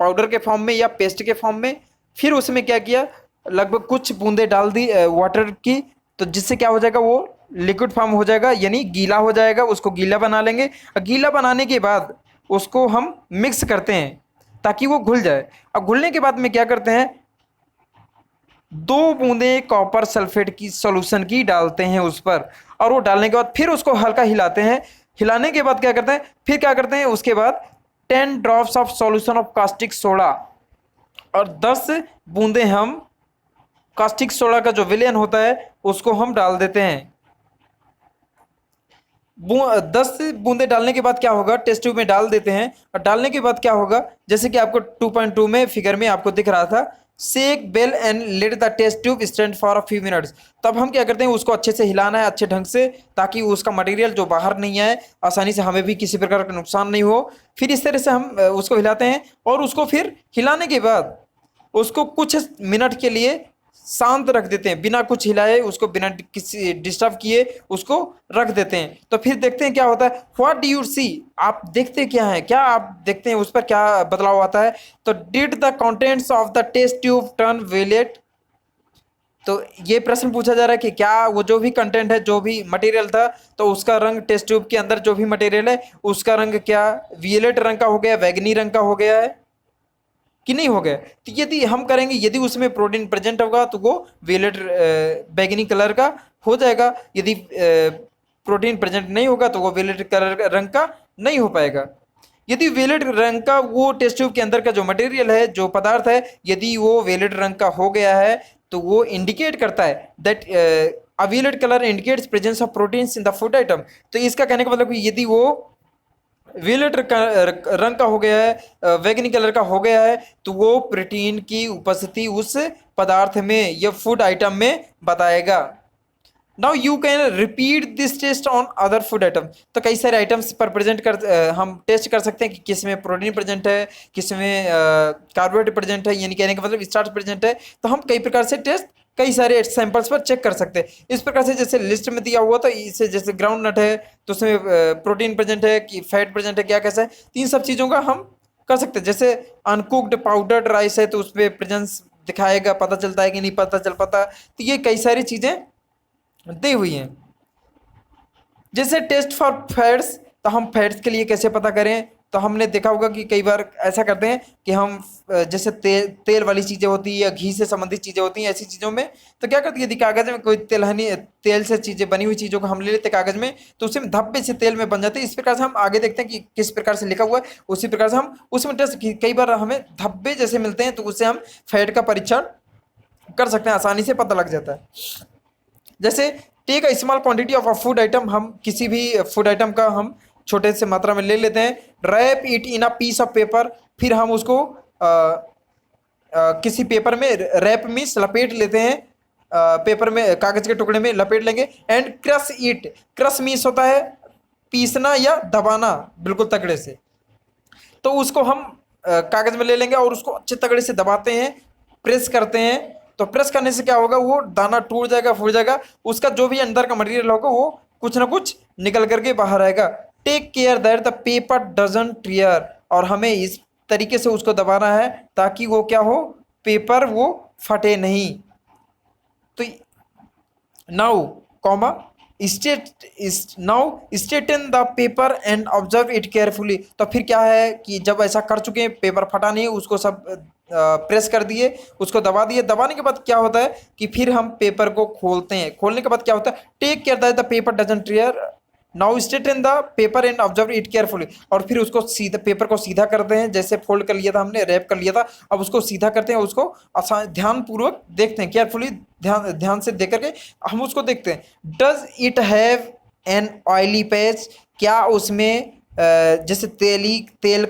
पाउडर के फॉर्म में या पेस्ट के फॉर्म में। फिर उसमें क्या किया, लगभग कुछ बूंदे डाल दी वाटर की, तो जिससे क्या हो जाएगा, वो लिक्विड फॉर्म हो जाएगा, यानी गीला हो जाएगा। उसको गीला बना लेंगे। गीला बनाने के बाद उसको हम मिक्स करते हैं ताकि वो घुल जाए। अब घुलने के बाद में क्या करते हैं, 2 बूंदे कॉपर सल्फेट की सॉल्यूशन की डालते हैं उस पर, और वो डालने के बाद फिर उसको हल्का हिलाते हैं। हिलाने के बाद क्या करते हैं, फिर क्या करते हैं, उसके बाद 10 drops of solution of caustic soda, और 10 बूंदे हम कास्टिक सोडा का जो विलेन होता है उसको हम डाल देते हैं। 10 बूंदे डालने के बाद क्या होगा, टेस्ट ट्यूब में डाल देते हैं, और डालने के बाद क्या होगा, जैसे कि आपको 2.2 में फिगर में आपको दिख रहा था, shake well and let the test tube stand for a few minutes. तब हम क्या करते हैं, उसको अच्छे से हिलाना है अच्छे ढंग से, ताकि उसका मटेरियल जो बाहर नहीं आए, आसानी से हमें भी किसी प्रकार का नुकसान नहीं हो। फिर इस तरह से हम उसको हिलाते हैं, और उसको फिर हिलाने के बाद उसको कुछ मिनट के लिए शांत रख देते हैं, बिना कुछ हिलाए, उसको बिना किसी डिस्टर्ब किए उसको रख देते हैं। तो फिर देखते हैं क्या होता है। व्हाट डू यू सी, आप देखते क्या है, क्या आप देखते हैं उस पर क्या बदलाव आता है। तो did the contents of the test tube turn violet, तो ये प्रश्न पूछा जा रहा है कि क्या वो जो भी कंटेंट है, जो भी मटेरियल था, तो उसका रंग टेस्ट ट्यूब के अंदर जो भी मटेरियल है उसका रंग क्या वियलेट रंग का हो गया, बैगनी रंग का हो गया है कि नहीं हो गया। तो यदि हम करेंगे, यदि उसमें प्रोटीन प्रेजेंट होगा तो वो वियलेट बैगनी कलर का हो जाएगा। यदि प्रोटीन प्रेजेंट नहीं होगा तो वो वियलेट कलर रंग का नहीं हो पाएगा। यदि वियलेट रंग का वो टेस्ट ट्यूब के अंदर का जो मटेरियल है, जो पदार्थ है, यदि वो वियलेट रंग का हो गया है, तो वो इंडिकेट करता है that a violet colour indicates presence of proteins in the food item. तो इसका कहने का मतलब कि यदि वो वियलेट रंग का हो गया है, बैगनी कलर का हो गया है, तो वो प्रोटीन की उपस्थिति उस पदार्थ में या फूड आइटम में बताएगा। Now you can repeat this test on other food item. तो कई सारे आइटम्स पर प्रेजेंट हम टेस्ट कर सकते हैं कि किस में प्रोटीन प्रेजेंट है, किस में कार्बोहाइड्रेट प्रेजेंट है, यानी कहने का मतलब स्टार्च प्रेजेंट है। तो हम कई प्रकार से टेस्ट कई सारे सैंपल्स पर चेक कर सकते हैं। इस प्रकार से जैसे लिस्ट में दिया हुआ, तो इसे जैसे ग्राउंड नट है तो उसमें प्रोटीन प्रेजेंट है कि फैट प्रेजेंट है, क्या कैसा है, तीन सब चीज़ों का हम कर सकते हैं। जैसे अनकुक्ड पाउडर्ड राइस है तो उस पर प्रेजेंस दिखाएगा, पता चलता है कि नहीं पता चल पाता। तो ये कई सारी चीज़ें दी हुई हैं। जैसे टेस्ट फॉर फैट्स, तो हम फैट्स के लिए कैसे पता करें, तो हमने देखा होगा कि कई बार ऐसा करते हैं कि हम जैसे तेल वाली चीज़ें होती है या घी से संबंधित चीज़ें होती हैं, ऐसी चीज़ों में तो क्या करती है, यदि कागज़ में कोई तेल से चीज़ें बनी हुई चीज़ों को हम ले लेते कागज़ में, तो उसमें धब्बे से तेल में बन जाते हैं। इस प्रकार से हम आगे देखते हैं कि किस प्रकार से लिखा हुआ है, उसी प्रकार से हम उसमें टेस्ट, कई बार हमें धब्बे जैसे मिलते हैं तो उससे हम फैट का परीक्षण कर सकते हैं, आसानी से पता लग जाता है। जैसे take a small quantity of a food item, हम किसी भी फूड आइटम का हम छोटे से मात्रा में ले लेते हैं। Wrap it in a piece of paper, फिर हम उसको किसी पेपर में रैप मीन्स लपेट लेते हैं, पेपर में कागज के टुकड़े में लपेट लेंगे। And crush it, crush means होता है पीसना या दबाना बिल्कुल तगड़े से। तो उसको हम कागज में ले लेंगे और उसको अच्छे तगड़े से दबाते हैं, प्रेस करते हैं। तो प्रेस करने से क्या होगा, वो दाना टूट जाएगा, फूट जाएगा, उसका जो भी अंदर का मटेरियल होगा वो कुछ ना कुछ निकल करके बाहर आएगा। Take care that the paper doesn't tear, और हमें इस तरीके से उसको दबाना है ताकि वो क्या हो, पेपर वो फटे नहीं। तो now comma state in the paper and observe it carefully. तो फिर क्या है कि जब ऐसा कर चुके हैं, पेपर फटा नहीं, उसको सब प्रेस कर दिए, उसको दबा दिए, दबाने के बाद क्या होता है कि फिर हम पेपर को खोलते हैं। खोलने के बाद क्या होता है, take care that the paper doesn't tear. Now state in the paper and observe it carefully. और फिर उसको सीधा, पेपर को सीधा करते हैं, जैसे फोल्ड कर लिया था हमने, रैप कर लिया था, अब उसको सीधा करते हैं, उसको आसान ध्यानपूर्वक देखते हैं, केयरफुली, ध्यान ध्यान से देख करके हम उसको देखते हैं। Does it have an oily patch. क्या उसमें जैसे तेल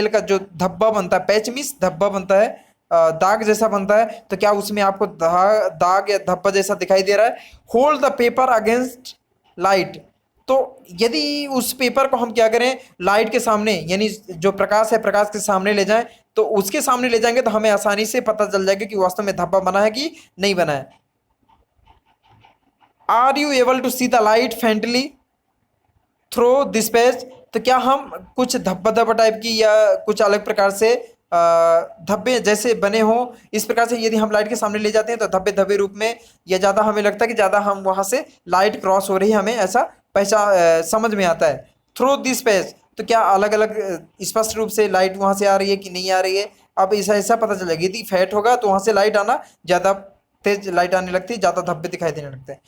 का जो धब्बा बनता है, पैच मीन्स धब्बा बनता है, दाग जैसा बनता है, तो क्या उसमें आपको दाग या धब्बा जैसा दिखाई दे रहा है। Hold the paper against light. तो यदि उस पेपर को हम क्या करें, लाइट के सामने, यानी जो प्रकाश है, प्रकाश के सामने ले जाएं, तो उसके सामने ले जाएंगे तो हमें आसानी से पता चल जाएगा कि वास्तव में धब्बा बना है कि नहीं बना है। Are you able to see the light faintly through this page. तो क्या हम कुछ धब्बा धब्बा टाइप की या कुछ अलग प्रकार से धब्बे जैसे बने हों, इस प्रकार से यदि हम लाइट के सामने ले जाते हैं तो धब्बे धब्बे रूप में, या ज़्यादा हमें लगता है कि ज़्यादा हम वहाँ से लाइट क्रॉस हो रही है, हमें ऐसा समझ में आता है। थ्रू दिस पेज, तो क्या अलग अलग स्पष्ट रूप से लाइट वहाँ से आ रही है कि नहीं आ रही है। अब ऐसा ऐसा पता चलेगा, यदि फैट होगा तो वहाँ से लाइट आना, ज़्यादा तेज लाइट आने लगती है, ज़्यादा धब्बे दिखाई देने लगते हैं।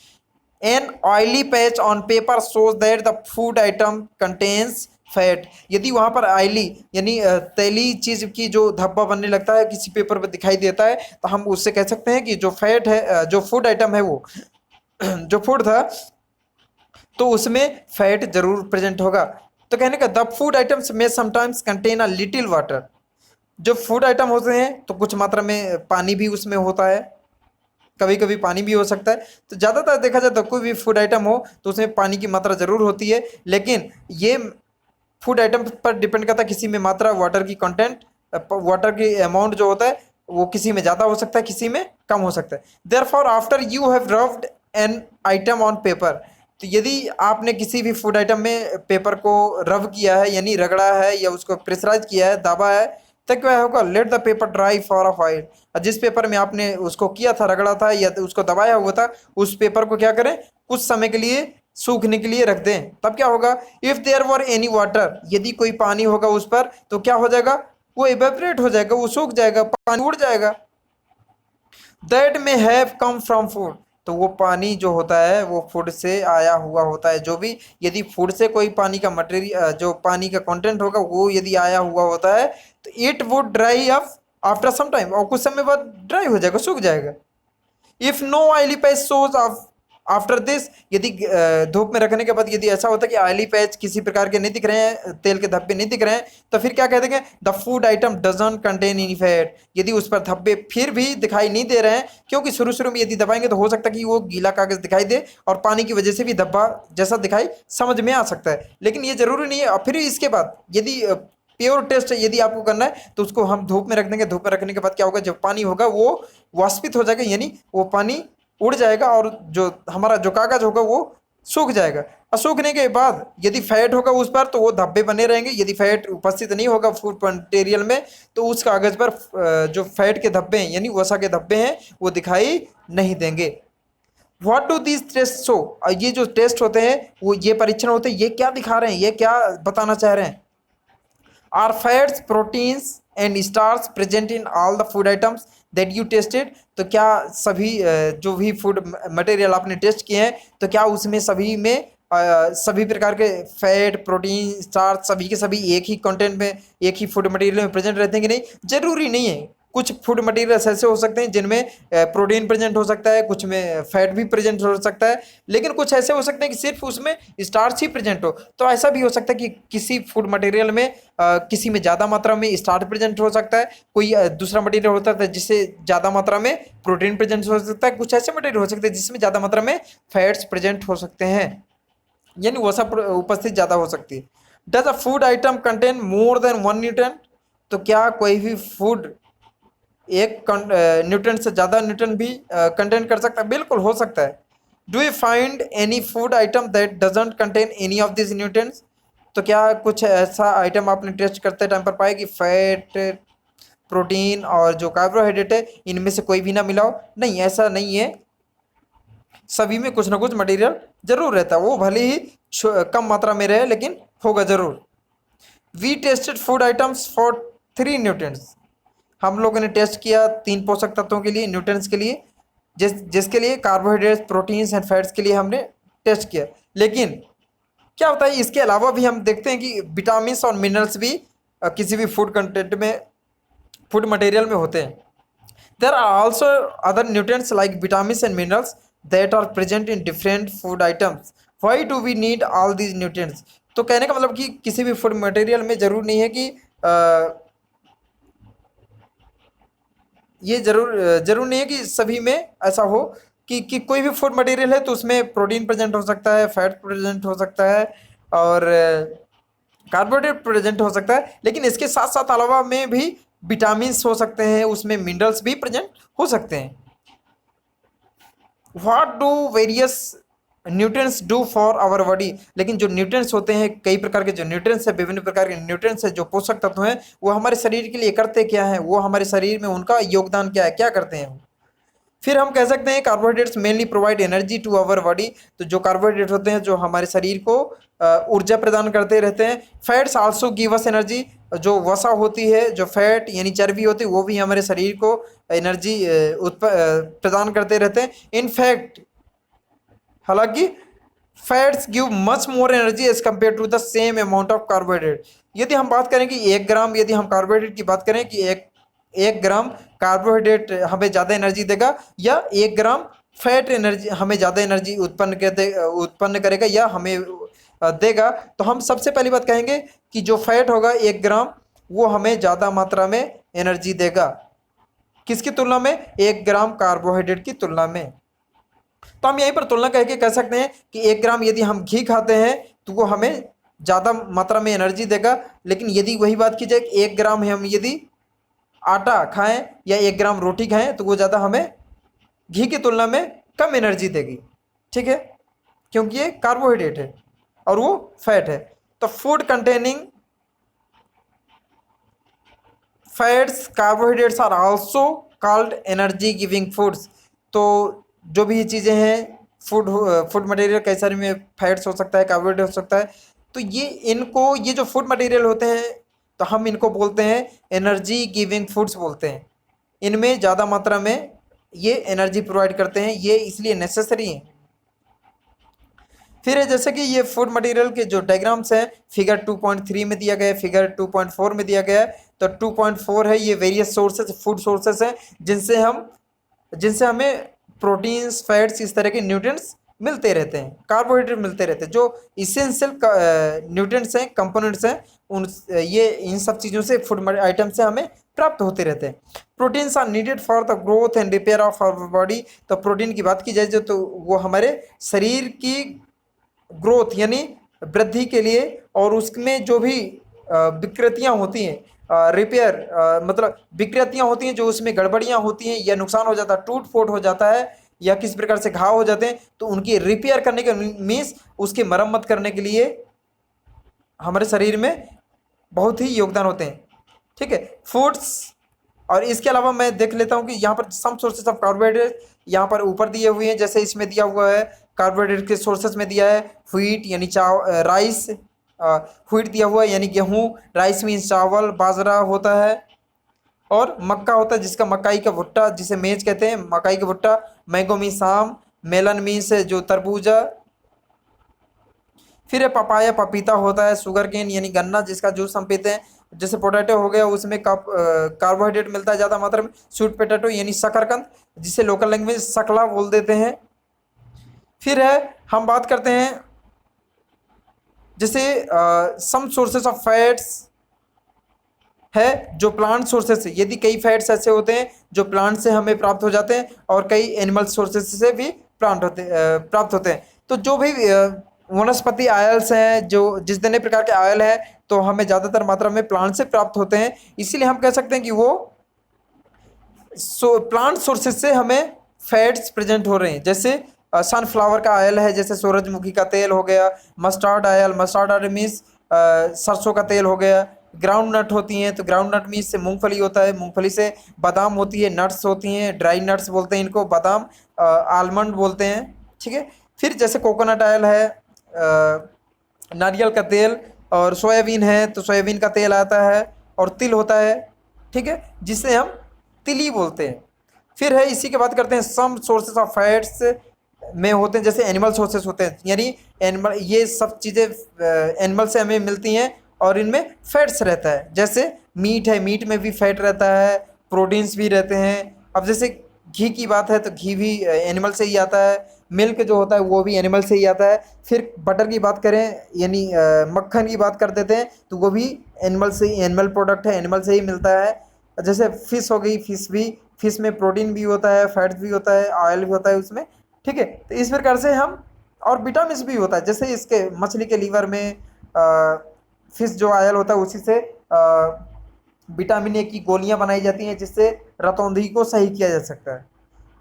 An oily patch on paper shows that the food item contains fat. यदि वहाँ पर ऑयली यानी तेली चीज़ की जो धब्बा बनने लगता है, किसी पेपर पर दिखाई देता है, तो हम उससे कह सकते हैं कि जो फैट है, जो फूड आइटम है वो जो फूड था, तो उसमें फैट जरूर प्रेजेंट होगा। तो कहने का द फूड आइटम्स में sometimes contain a little water. जो फूड आइटम होते हैं तो कुछ मात्रा में पानी भी उसमें होता है, कभी कभी पानी भी हो सकता है। तो ज़्यादातर देखा जाए तो कोई भी फूड आइटम हो तो उसमें पानी की मात्रा ज़रूर होती है, लेकिन ये फूड आइटम पर डिपेंड करता है, किसी में मात्रा वाटर की कंटेंट, वाटर की अमाउंट जो होता है वो किसी में ज़्यादा हो सकता है, किसी में कम हो सकता है। Therefore after you have rubbed an item on paper. तो यदि आपने किसी भी फूड आइटम में पेपर को रब किया है, यानी रगड़ा है या उसको प्रेशराइज किया है, दबा है, तो क्या होगा, let the paper dry for a while. जिस पेपर में आपने उसको किया था, रगड़ा था या तो उसको दबाया हुआ था, उस पेपर को क्या करें, कुछ समय के लिए सूखने के लिए रख दें। तब क्या होगा, if there were any water, यदि कोई पानी होगा उस पर, तो क्या हो जाएगा, वो इवेपोरेट हो जाएगा, वो सूख जाएगा, पानी उड़ जाएगा। दैट में हैव कम फ्रॉम फूड। तो वो पानी जो होता है वो फूड से आया हुआ होता है, जो भी, यदि फूड से कोई पानी का मटेरियल, जो पानी का कंटेंट होगा वो यदि आया हुआ होता है, तो it would dry up after some time, और कुछ समय बाद ड्राई हो जाएगा, सूख जाएगा। If no oily patch shows after this, यदि धूप में रखने के बाद यदि ऐसा होता है कि ऑयली पैच किसी प्रकार के नहीं दिख रहे हैं, तेल के धब्बे नहीं दिख रहे हैं, तो फिर क्या कह देंगे, the food item doesn't contain any fat. यदि उस पर धब्बे फिर भी दिखाई नहीं दे रहे हैं, क्योंकि शुरू शुरू में यदि दबाएंगे तो हो सकता है कि वो गीला कागज दिखाई दे और पानी की वजह से भी धब्बा जैसा दिखाई समझ में आ सकता है, लेकिन ये जरूरी नहीं है। और फिर इसके बाद यदि प्योर टेस्ट यदि आपको करना है तो उसको हम धूप में रख देंगे। धूप में रखने के बाद क्या होगा, जब पानी होगा वो वाष्पित हो जाएगा, यानी वो पानी उड़ जाएगा, और जो हमारा जो कागज होगा वो सूख जाएगा। और सूखने के बाद यदि फैट होगा उस पर तो वो धब्बे बने रहेंगे, यदि फैट उपस्थित नहीं होगा फूड मटेरियल में तो उस कागज पर जो फैट के धब्बे हैं, यानी वसा के धब्बे हैं, वो दिखाई नहीं देंगे। What do this test show. ये जो टेस्ट होते हैं, वो ये परीक्षण होते हैं, ये क्या दिखा रहे हैं, ये क्या बताना चाह रहे हैं। Are fats, proteins and starch present in all the food items that you tested. तो क्या सभी जो भी फूड मटेरियल आपने टेस्ट किए हैं, तो क्या उसमें सभी में सभी प्रकार के फैट, प्रोटीन, स्टार्च सभी के सभी एक ही कंटेंट में, एक ही फूड मटेरियल में प्रेजेंट रहते हैं कि नहीं। जरूरी नहीं है, कुछ फूड मटेरियल्स ऐसे हो सकते हैं जिनमें प्रोटीन प्रेजेंट हो सकता है, कुछ में फैट भी प्रेजेंट हो सकता है, लेकिन कुछ ऐसे हो सकते हैं कि सिर्फ उसमें स्टार्च ही प्रेजेंट हो। तो ऐसा भी हो सकता है कि किसी फूड मटेरियल में किसी में ज़्यादा मात्रा में स्टार्च प्रेजेंट हो सकता है, कोई दूसरा मटेरियल होता है जिससे ज़्यादा मात्रा में प्रोटीन प्रेजेंट हो सकता है, कुछ ऐसे मटेरियल हो सकते हैं जिसमें ज़्यादा मात्रा में फैट्स प्रेजेंट हो सकते हैं, यानी वसा उपस्थित ज़्यादा हो सकती है। Does a food item contain more than one nutrient. तो क्या कोई भी फूड एक न्यूट्रन से ज़्यादा न्यूट्रन भी कंटेन कर सकता है, बिल्कुल हो सकता है। Do you find any food item that doesn't contain any of this nutrients. तो क्या कुछ ऐसा आइटम आपने टेस्ट करते टाइम पर पाया कि फैट, प्रोटीन और जो कार्बोहाइड्रेट है इनमें से कोई भी ना मिला हो। नहीं, ऐसा नहीं है, सभी में कुछ ना कुछ मटेरियल जरूर रहता है, वो भले ही कम मात्रा में रहे लेकिन होगा जरूर। We tested food items for 3 nutrients. हम लोगों ने टेस्ट किया 3 पोषक तत्वों के लिए, न्यूट्रिएंट्स के लिए, जिसके लिए कार्बोहाइड्रेट्स, प्रोटीन्स एंड फैट्स के लिए हमने टेस्ट किया। लेकिन क्या होता है, इसके अलावा भी हम देखते हैं कि विटामिन और मिनरल्स भी किसी भी फूड कंटेंट में, फूड मटेरियल में होते हैं। There are also other nutrients like vitamins and minerals that are present in different food items. Why do we need all these nutrients? तो कहने का मतलब कि किसी भी फूड मटेरियल में जरूर नहीं है कि ये जरूर नहीं है कि सभी में ऐसा हो कि कोई भी फूड मटेरियल है तो उसमें प्रोटीन प्रेजेंट हो सकता है, फैट प्रेजेंट हो सकता है और कार्बोहाइड्रेट प्रेजेंट हो सकता है, लेकिन इसके साथ साथ अलावा में भी विटामिन्स हो सकते हैं, उसमें मिनरल्स भी प्रेजेंट हो सकते हैं। What do various nutrients do for our body? लेकिन जो न्यूट्रिएंट्स होते हैं, कई प्रकार के जो न्यूट्रिएंट्स है, विभिन्न प्रकार के न्यूट्रिएंट्स है, जो पोषक तत्व हैं, वो हमारे शरीर के लिए करते क्या है, वो हमारे शरीर में उनका योगदान क्या है, क्या करते हैं। फिर हम कह सकते हैं carbohydrates mainly provide energy to our body. तो जो कार्बोहाइड्रेट होते हैं जो हमारे शरीर को ऊर्जा प्रदान करते रहते हैं। Fats also give us energy. जो वसा होती है, जो फैट यानी चर्बी होती है, वो भी हमारे शरीर को एनर्जी प्रदान करते रहते हैं। इनफैक्ट हालांकि fats give much more energy as compare to the same amount of carbohydrate. यदि हम बात करें कि 1 ग्राम, यदि हम कार्बोहाइड्रेट की बात करें कि एक ग्राम कार्बोहाइड्रेट हमें ज़्यादा एनर्जी देगा या 1 ग्राम फैट एनर्जी हमें ज़्यादा एनर्जी उत्पन्न करेगा या हमें देगा, तो हम सबसे पहली बात कहेंगे कि जो फैट होगा 1 ग्राम, वो हमें ज़्यादा मात्रा में एनर्जी देगा। किसकी तुलना में? 1 ग्राम कार्बोहाइड्रेट की तुलना में। तो हम यहीं पर तुलना करके कह सकते हैं कि 1 ग्राम यदि हम घी खाते हैं तो वो हमें ज़्यादा मात्रा में एनर्जी देगा, लेकिन यदि वही बात की जाए कि 1 ग्राम हम यदि आटा खाएं या 1 ग्राम रोटी खाएं तो वो ज़्यादा हमें घी की तुलना में कम एनर्जी देगी। ठीक है, क्योंकि ये कार्बोहाइड्रेट है और वो फैट है। तो food containing fats, carbohydrates are also called energy giving foods. तो जो भी ये चीज़ें हैं, फूड मटेरियल कई सारे में फैट्स हो सकता है, कार्बोहाइड्रेट हो सकता है, तो ये जो फूड मटेरियल होते हैं तो हम इनको बोलते हैं एनर्जी गिविंग फूड्स बोलते हैं। इनमें ज़्यादा मात्रा में ये एनर्जी प्रोवाइड करते हैं, ये इसलिए नेसेसरी हैं। फिर है जैसे कि ये फूड मटेरियल के जो डायग्राम्स हैं, फिगर 2.3 में दिया गया है, फिगर 2.4 में दिया गया है। तो 2.4 है, ये वेरियस सोर्सेज, फूड सोर्सेज हैं जिनसे हमें प्रोटीन्स, फैट्स, इस तरह के न्यूट्रिएंट्स मिलते रहते हैं, कार्बोहाइड्रेट मिलते रहते हैं। जो इसेंशियल न्यूट्रिएंट्स हैं, कंपोनेंट्स हैं, इन सब चीज़ों से, फूड आइटम से हमें प्राप्त होते रहते हैं। Proteins are needed for the growth and repair of our body. तो प्रोटीन की बात की जाए तो वो हमारे शरीर की ग्रोथ यानी वृद्धि के लिए, और उसमें जो भी विकृतियाँ होती हैं, रिपेयर मतलब विकृतियाँ होती हैं, जो उसमें गड़बड़ियाँ होती हैं या नुकसान हो जाता है, टूट फूट हो जाता है या किस प्रकार से घाव हो जाते हैं, तो उनकी रिपेयर करने के मीन्स उसकी मरम्मत करने के लिए हमारे शरीर में बहुत ही योगदान होते हैं। ठीक है, फूड्स। और इसके अलावा मैं देख लेता हूँ कि यहाँ पर सम सोर्सेज ऑफ कार्बोहाइड्रेट यहाँ पर ऊपर दिए हुए हैं। जैसे इसमें दिया हुआ है कार्बोहाइड्रेट के सोर्सेज में दिया है व्हीट यानी राइस, व्हीट दिया हुआ है यानी गेहूँ, राइस मीन्स चावल, बाजरा होता है, और मक्का होता है जिसका मकाई का भुट्टा, जिसे मेज कहते हैं, मकाई का भुट्टा। मैंगो मीन्स आम, मेलन मीन्स जो तरबूजा। फिर पपाया, पपीता होता है, शुगर केन यानी गन्ना जिसका जूस हम पीते हैं। जैसे पोटैटो हो गया, उसमें कार्बोहाइड्रेट मिलता है ज़्यादा मात्रा में। स्वीट पोटैटो यानी शकरकंद, जिसे लोकल लैंग्वेज शकला बोल देते हैं। फिर हम बात करते हैं जैसे सम सोर्सेस ऑफ फैट्स है जो प्लांट सोर्सेस से। यदि कई फैट्स ऐसे होते हैं जो प्लांट से हमें प्राप्त हो जाते हैं और कई एनिमल सोर्सेस से भी प्राप्त होते हैं। तो जो भी वनस्पति आयल्स हैं, जो जितने प्रकार के आयल है, तो हमें ज़्यादातर मात्रा में प्लांट से प्राप्त होते हैं। इसीलिए हम कह सकते हैं कि वो प्लांट सोर्सेज से हमें फैट्स प्रेजेंट हो रहे हैं। जैसे सनफ्लावर का आयल है, जैसे सूरजमुखी का तेल हो गया, मस्टर्ड ऑयल मीन्स सरसों का तेल हो गया। ग्राउंड नट होती हैं, तो ग्राउंड नट मीन्स से मूंगफली होता है, मूंगफली से बादाम होती है, नट्स होती हैं, ड्राई नट्स बोलते हैं इनको, बादाम आलमंड बोलते हैं। ठीक है। फिर जैसे कोकोनट ऑयल है, नारियल का तेल, और सोयाबीन है तो सोयाबीन का तेल आता है, और तिल होता है, ठीक है, जिसे हम तिली बोलते हैं। फिर है इसी के बात करते हैं सम सोर्सेस ऑफ फैट्स में होते हैं, जैसे एनिमल सोर्सेस होते हैं, यानी एनिमल, ये सब चीज़ें एनिमल से हमें मिलती हैं और इनमें फैट्स रहता है। जैसे मीट है, मीट में भी फैट रहता है, प्रोटीन्स भी रहते हैं। अब जैसे घी की बात है तो घी भी एनिमल से ही आता है, मिल्क जो होता है वो भी एनिमल से ही आता है। फिर बटर की बात करें, यानी मक्खन की बात कर देते हैं तो वो भी एनिमल से ही, एनिमल प्रोडक्ट है, एनिमल से ही मिलता है। जैसे फिश हो गई, फिश भी, फिश में प्रोटीन भी होता है, फैट्स भी होता है, ऑयल भी होता है उसमें, ठीक है। तो इस प्रकार से हम, और विटामिन भी होता है, जैसे इसके मछली के लीवर में फिश जो ऑयल होता है उसी से विटामिन ए की गोलियां बनाई जाती हैं, जिससे रतौंधी को सही किया जा सकता है।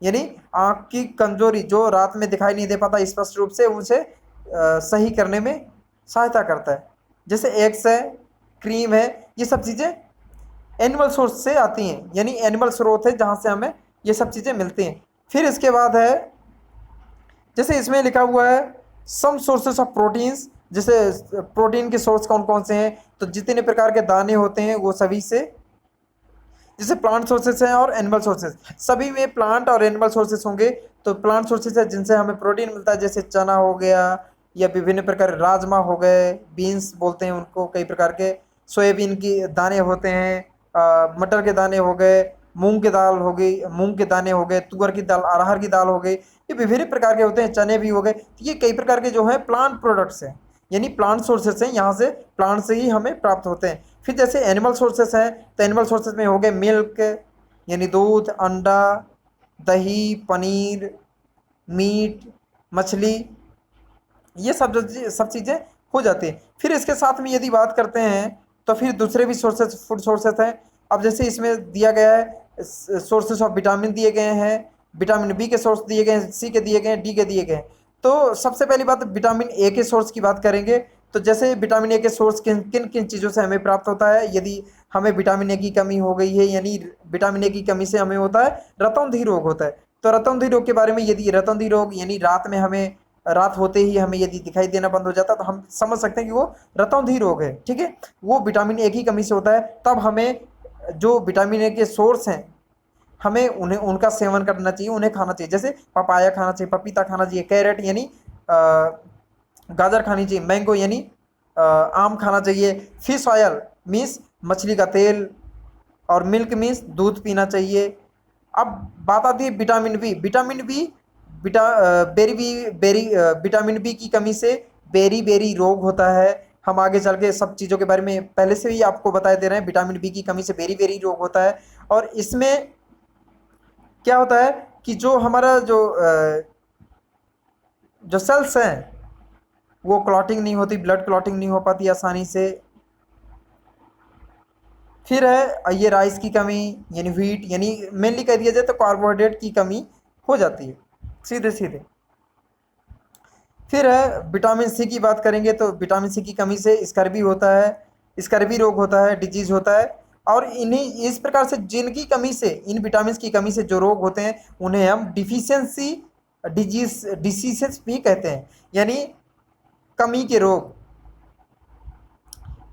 यानी आँख की कमजोरी जो रात में दिखाई नहीं दे पाता स्पष्ट रूप से, उसे सही करने में सहायता करता है। जैसे एग्स है, क्रीम है, ये सब चीज़ें एनिमल सोर्स से आती हैं, यानी एनिमल स्रोत है जहाँ से हमें ये सब चीज़ें मिलती हैं। फिर इसके बाद है, जैसे इसमें लिखा हुआ है सम सोर्सेस ऑफ प्रोटीन्स, जैसे प्रोटीन के सोर्स कौन कौन से हैं, तो जितने प्रकार के दाने होते हैं वो सभी से, जैसे प्लांट सोर्सेस हैं और एनिमल सोर्सेस, सभी में प्लांट और एनिमल सोर्सेस होंगे। तो प्लांट सोर्सेस है जिनसे हमें प्रोटीन मिलता है, जैसे चना हो गया, या विभिन्न प्रकार राजमा हो गए, बीन्स बोलते हैं उनको कई प्रकार के, सोयाबीन की दाने होते हैं, मटर के दाने हो गए, मूंग की दाल हो गई, मूंग के दाने हो गए, तुअर की दाल, अरहर की दाल हो गई, ये विभिन्न प्रकार के होते हैं, चने भी हो गए। तो ये कई प्रकार के जो है प्लांट प्रोडक्ट्स हैं, यानी प्लांट सोर्सेस हैं, यहाँ से प्लांट से ही हमें प्राप्त होते हैं। फिर जैसे एनिमल सोर्सेस हैं, तो एनिमल सोर्सेस में हो गए मिल्क, यानी दूध, अंडा, दही, पनीर, मीट, मछली, ये सब चीज़ें हो जाती हैं। फिर इसके साथ में यदि बात करते हैं तो फिर दूसरे भी सोर्सेस, फूड सोर्सेस हैं। अब जैसे इसमें दिया गया है सोर्सेस ऑफ विटामिन दिए गए हैं, विटामिन बी के सोर्स दिए गए हैं, सी के दिए गए हैं, डी के दिए गए हैं। तो सबसे पहली बात विटामिन ए के सोर्स की बात करेंगे, तो जैसे विटामिन ए के सोर्स किन किन किन चीज़ों से हमें प्राप्त होता है, यदि हमें विटामिन ए की कमी हो गई है, यानी विटामिन ए की कमी से हमें होता है रतौंधी रोग होता है। तो रतौंधी रोग के बारे में, यदि रतौंधी रोग यानी रात में हमें, रात होते ही हमें यदि दिखाई देना बंद हो जाता है, तो हम समझ सकते हैं कि वो रतौंधी रोग है, ठीक है। वो विटामिन ए की कमी से होता है। तब हमें जो विटामिन ए के सोर्स हैं, हमें उन्हें, उनका सेवन करना चाहिए, उन्हें खाना चाहिए। जैसे पपाया खाना चाहिए, पपीता खाना चाहिए, कैरेट यानी गाजर खानी चाहिए, मैंगो यानी आम खाना चाहिए, फिश ऑयल मीन्स मछली का तेल, और मिल्क मीन्स दूध पीना चाहिए। अब बात आती है vitamin B. Vitamin B, vitamin B की कमी से बेरी बेरी रोग होता है। हम आगे चल के सब चीज़ों के बारे में पहले से ही आपको बताए दे रहे हैं, विटामिन बी की कमी से बेरी बेरी रोग होता है। और इसमें क्या होता है कि जो हमारा जो सेल्स हैं वो क्लॉटिंग नहीं होती, ब्लड क्लॉटिंग नहीं हो पाती आसानी से। फिर है ये राइस की कमी, यानी व्हीट, यानी मेनली कह दिया जाए तो कार्बोहाइड्रेट की कमी हो जाती है सीधे सीधे। फिर है विटामिन सी की बात करेंगे, तो विटामिन सी की कमी से स्कर्वी होता है, स्कर्वी रोग होता है, डिजीज होता है। और इन्हीं इस प्रकार से जिनकी कमी से, इन विटामिन की कमी से जो रोग होते हैं उन्हें हम डिफिशियंसी डिसीजेस भी कहते हैं, यानी कमी के रोग,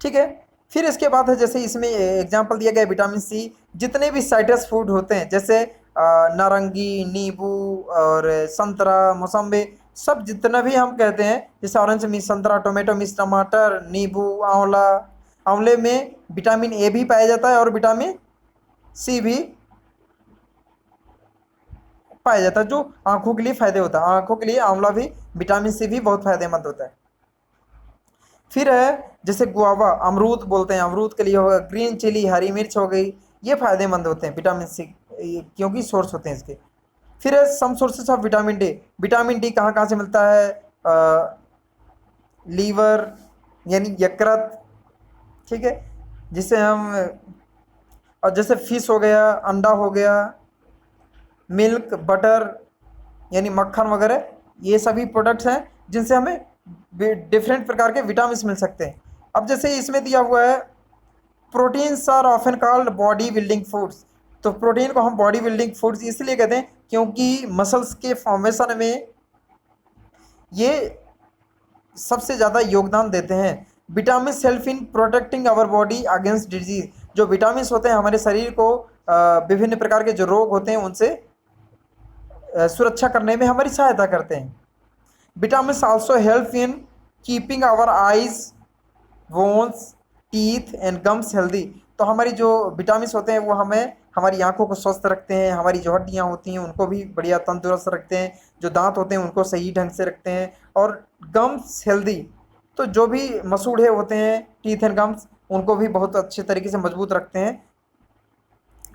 ठीक है। फिर इसके बाद है, जैसे इसमें एग्जांपल दिया गया है विटामिन सी, जितने भी साइट्रस फूड होते हैं, जैसे नारंगी, नींबू और संतरा, मौसम्बी, सब जितना भी हम कहते हैं, जैसे ऑरेंज मिर्च, संतरा, टोमेटो मिर्च, टमाटर, नींबू, आंवला, आंवले में विटामिन ए भी पाया जाता है और विटामिन सी भी पाया जाता है, जो आंखों के लिए फायदे होता है। आंखों के लिए आंवला भी, विटामिन सी भी बहुत फायदेमंद होता है। फिर है जैसे गुआवा, अमरूद बोलते हैं, अमरूद के लिए होगा, ग्रीन चिली, हरी मिर्च हो गई, ये फायदेमंद होते हैं विटामिन सी, क्योंकि सोर्स होते हैं इसके। फिर है some sources of vitamin D. Vitamin D कहाँ कहाँ से मिलता है, लीवर यानी यकृत, ठीक है, जिसे हम, और जैसे फिश हो गया, अंडा हो गया, मिल्क, बटर यानी मक्खन वगैरह, ये सभी प्रोडक्ट्स हैं जिनसे हमें डिफरेंट प्रकार के विटामिन मिल सकते हैं। अब जैसे इसमें दिया हुआ है proteins are often called body building foods. तो प्रोटीन को हम बॉडी बिल्डिंग फूड्स इसलिए कहते हैं क्योंकि मसल्स के फॉर्मेशन में ये सबसे ज़्यादा योगदान देते हैं। Vitamin help in protecting our body against disease. जो विटामिन होते हैं हमारे शरीर को विभिन्न प्रकार के जो रोग होते हैं उनसे सुरक्षा करने में हमारी सहायता करते हैं। Vitamin also help in keeping our eyes, bones, teeth and gums healthy. तो हमारी जो विटामिन होते हैं वो हमें हमारी आंखों को स्वस्थ रखते हैं, हमारी जो हड्डियाँ होती हैं उनको भी बढ़िया तंदुरुस्त रखते हैं, जो दांत होते हैं उनको सही ढंग से रखते हैं, और गम्स हेल्दी, तो जो भी मसूड़े होते हैं टीथ एंड गम्स उनको भी बहुत अच्छे तरीके से मजबूत रखते हैं।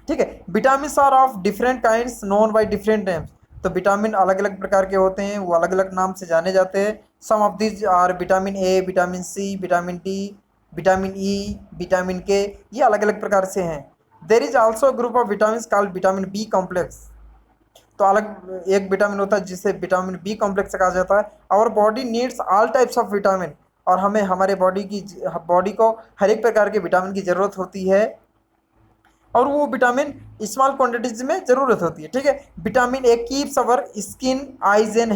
ठीक है। Vitamin are of different kinds known by different names. तो विटामिन अलग अलग प्रकार के होते हैं, वो अलग अलग नाम से जाने जाते हैं। Some of this are vitamin A, vitamin C, vitamin D, vitamin E, vitamin K, ये अलग अलग प्रकार से हैं। There is also group of vitamin called vitamin B complex. तो अलग एक विटामिन होता है जिसे विटामिन बी कॉम्प्लेक्स कहा जाता है। Our body needs all types of vitamin. और हमें हमारे बॉडी को हर एक प्रकार के विटामिन की ज़रूरत होती है, और वो विटामिन स्मॉल क्वांटिटीज में ज़रूरत होती है। ठीक है। Vitamin A keeps our skin, eyes and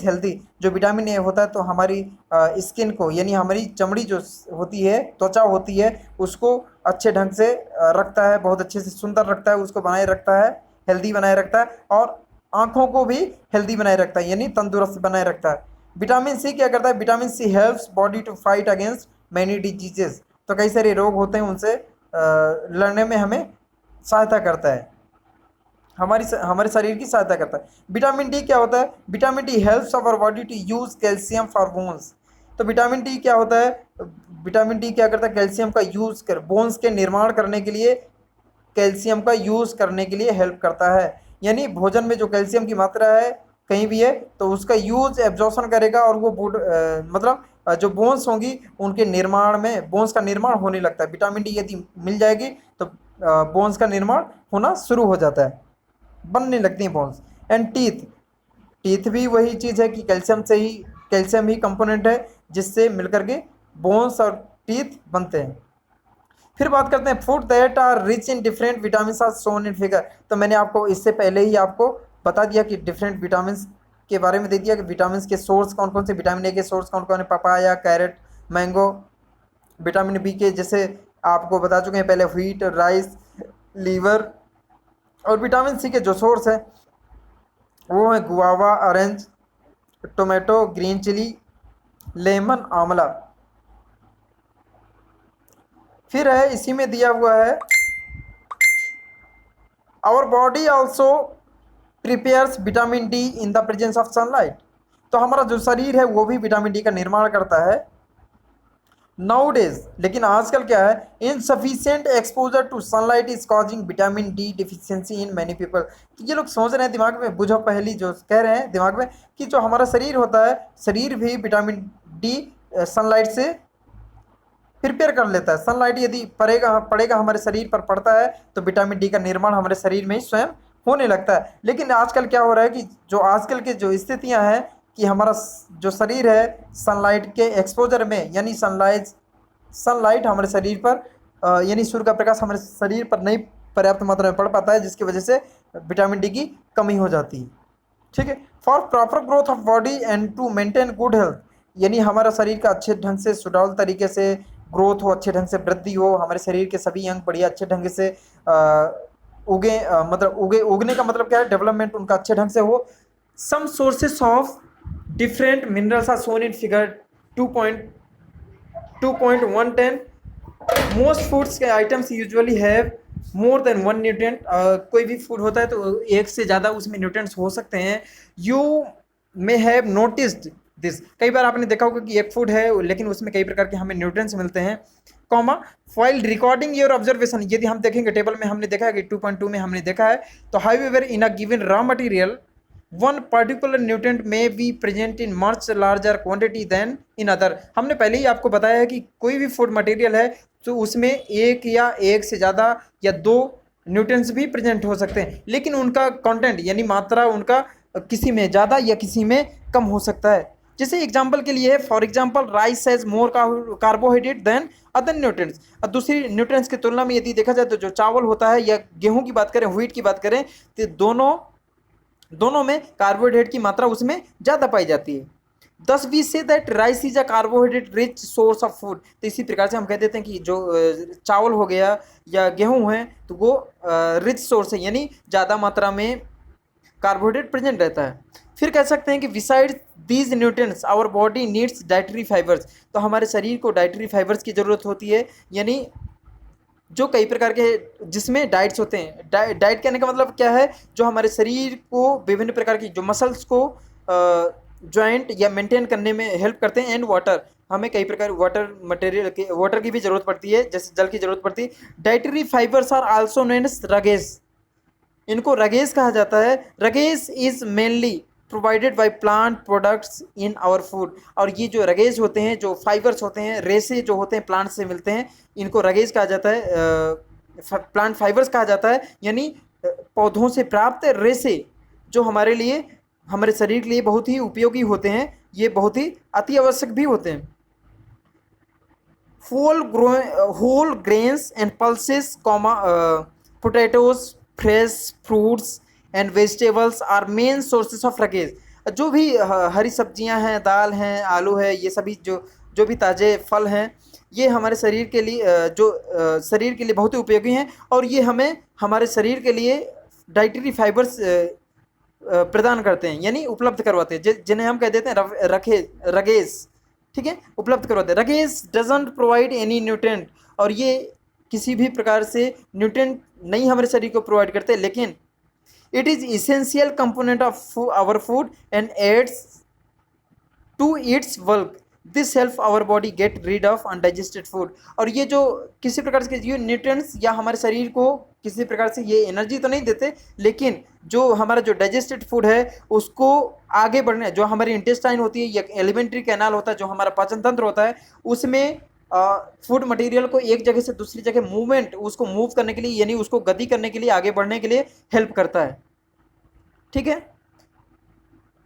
healthy. जो विटामिन ए होता है तो हमारी स्किन को, यानी हमारी चमड़ी जो होती है, त्वचा होती है, उसको अच्छे ढंग से रखता है, बहुत अच्छे से सुंदर रखता है, उसको बनाए रखता है, हेल्दी बनाए रखता है, और आँखों को भी हेल्दी बनाए रखता है, यानी तंदुरुस्त बनाए रखता है। विटामिन सी क्या करता है? Vitamin C helps body to fight against many diseases. तो कई सारे रोग होते हैं उनसे लड़ने में हमें सहायता करता है, हमारे शरीर की सहायता करता है। विटामिन डी क्या होता है? Vitamin D helps our body to use calcium for bones. तो विटामिन डी क्या होता है? विटामिन डी क्या करता है? कैल्शियम का यूज कर बोन्स के निर्माण करने के लिए, कैल्शियम का यूज करने के लिए हेल्प करता है। यानी भोजन में जो कैल्शियम की मात्रा है कहीं भी है तो उसका यूज एब्जॉर्प्शन करेगा, और वो मतलब जो बोन्स होंगी उनके निर्माण में, बोन्स का निर्माण होने लगता है। विटामिन डी यदि मिल जाएगी तो बोन्स का निर्माण होना शुरू हो जाता है, बनने लगती हैं बोन्स। एंड टीथ भी वही चीज़ है कि कैल्शियम ही कंपोनेंट है जिससे मिलकर के बोन्स और टीथ बनते हैं। फिर बात करते हैं food that are rich in different vitamin are shown in figure. तो मैंने आपको इससे पहले ही आपको बता दिया कि डिफरेंट विटामिन के बारे में दे दिया कि विटामिन के सोर्स कौन कौन से, विटामिन ए के सोर्स कौन कौन है, papaya, carrot, mango. Vitamin B के जैसे आपको बता चुके हैं पहले, व्हीट, राइस, लीवर। और विटामिन सी के जो सोर्स है वो है guava, orange, tomato, green chilli, lemon, amla. फिर है इसी में दिया हुआ है our body also prepares vitamin D in the presence of sunlight. तो हमारा जो शरीर है वो भी विटामिन डी का निर्माण करता है नाउडेज। लेकिन आजकल क्या है, insufficient exposure to sunlight is causing vitamin D deficiency in many people. तो ये लोग सोच रहे हैं दिमाग में, बुझो पहली जो कह रहे हैं दिमाग में कि जो हमारा शरीर होता है, शरीर भी विटामिन डी सनलाइट से प्रिपेयर कर लेता है। सनलाइट यदि पड़ेगा हमारे शरीर पर पड़ता है तो विटामिन डी का निर्माण हमारे शरीर में ही स्वयं होने लगता है। लेकिन आजकल क्या हो रहा है कि जो आजकल के जो स्थितियां हैं कि हमारा जो शरीर है सनलाइट के एक्सपोजर में, यानी सनलाइट हमारे शरीर पर यानी सूर्य का प्रकाश हमारे शरीर पर नहीं पर्याप्त मात्रा में पड़ पाता है, जिसकी वजह से विटामिन डी की कमी हो जाती है। ठीक है। For proper growth of body and to maintain good health, यानी हमारा शरीर का अच्छे ढंग से सुडौल तरीके से ग्रोथ हो, अच्छे ढंग से वृद्धि हो, हमारे शरीर के सभी अंग बढ़िया अच्छे ढंग से उगने का मतलब क्या है? डेवलपमेंट उनका अच्छे ढंग से हो। Some sources of different minerals are shown in figure 2.110। Most foods के items usually have more than one nutrient. कोई भी फूड होता है तो एक से ज़्यादा उसमें न्यूट्रिएंट्स हो सकते हैं। You may have noticed this. कई बार आपने देखा होगा कि एक फूड है लेकिन उसमें कई प्रकार के हमें न्यूट्रिएंट्स मिलते हैं। Comma while recording your observation, यदि हम देखेंगे टेबल में हमने देखा है कि 2.2 में हमने देखा है, तो however in a given raw material one particular nutrient may be present in much larger quantity than in other. हमने पहले ही आपको बताया है कि कोई भी फूड मटेरियल है तो उसमें एक या एक से ज़्यादा या दो न्यूट्रिएंट्स भी प्रेजेंट हो सकते हैं, लेकिन उनका कंटेंट यानी मात्रा उनका किसी में ज़्यादा या किसी में कम हो सकता है। जैसे एग्जाम्पल के लिए है, for example rice has more carbohydrate than other nutrients. और दूसरी न्यूट्रिएंट्स की तुलना में यदि देखा जाए तो जो चावल होता है या गेहूं की बात करें, व्हीट की बात करें, तो दोनों दोनों में कार्बोहाइड्रेट की मात्रा उसमें ज़्यादा पाई जाती है। Thus we say that rice is a carbohydrate rich source of food. तो इसी प्रकार से हम कह देते हैं कि जो चावल हो गया या गेहूं है तो वो रिच सोर्स है, यानी ज़्यादा मात्रा में कार्बोहाइड्रेट प्रेजेंट रहता है। फिर कह सकते हैं कि besides these nutrients our body needs dietary fibres. तो हमारे शरीर को डाइटरी फाइबर्स की ज़रूरत होती है, यानी जो कई प्रकार के जिसमें डाइट्स होते हैं। डाइट कहने का मतलब क्या है, जो हमारे शरीर को विभिन्न प्रकार की जो मसल्स को जॉइंट या मेंटेन करने में हेल्प करते हैं। एंड वाटर, हमें कई प्रकार वाटर की भी जरूरत पड़ती है, जैसे जल की जरूरत पड़ती है। Dietary fibres are also known as roughage, इनको रगेज कहा जाता है। Roughage is mainly provided by plant products in our food. और ये जो रगेज होते हैं, जो फाइबर्स होते हैं, रेसे जो होते हैं प्लांट से मिलते हैं, इनको रगेज कहा जाता है, प्लांट फाइबर्स कहा जाता है, यानी पौधों से प्राप्त रेसे जो हमारे लिए, हमारे शरीर के लिए बहुत ही उपयोगी होते हैं, ये बहुत ही अति आवश्यक भी होते हैं। Whole grains and pulses comma potatoes fresh fruits and vegetables are main sources of roughage. जो भी हरी सब्जियां हैं, दाल हैं, आलू है, ये सभी जो भी ताज़े फल हैं, ये हमारे शरीर के लिए शरीर के लिए बहुत ही उपयोगी हैं। और ये हमें हमारे शरीर के लिए डाइटरी फाइबर्स प्रदान करते हैं, यानी उपलब्ध करवाते हैं, जिन्हें हम कह देते हैं रगेज। ठीक है, उपलब्ध करवाते हैं। रगेज डजंट प्रोवाइड एनी न्यूट्रिएंट, और ये किसी भी प्रकार से न्यूट्रिएंट नहीं हमारे शरीर को प्रोवाइड करते, लेकिन it is essential component of our food and aids to its work. This help our body get rid of undigested food. और ये जो किसी प्रकार से ये न्यूट्रिएंट्स या हमारे शरीर को किसी प्रकार से ये एनर्जी तो नहीं देते, लेकिन जो हमारा जो डाइजेस्टेड फूड है उसको आगे बढ़ने, जो हमारी इंटेस्टाइन होती है या एलिमेंट्री कैनाल होता है, जो हमारा पाचन तंत्र होता है, उसमें फूड मटेरियल को एक जगह से दूसरी जगह मूवमेंट, उसको मूव करने के लिए, यानी उसको गति करने के लिए, आगे बढ़ने के लिए हेल्प करता है। ठीक है,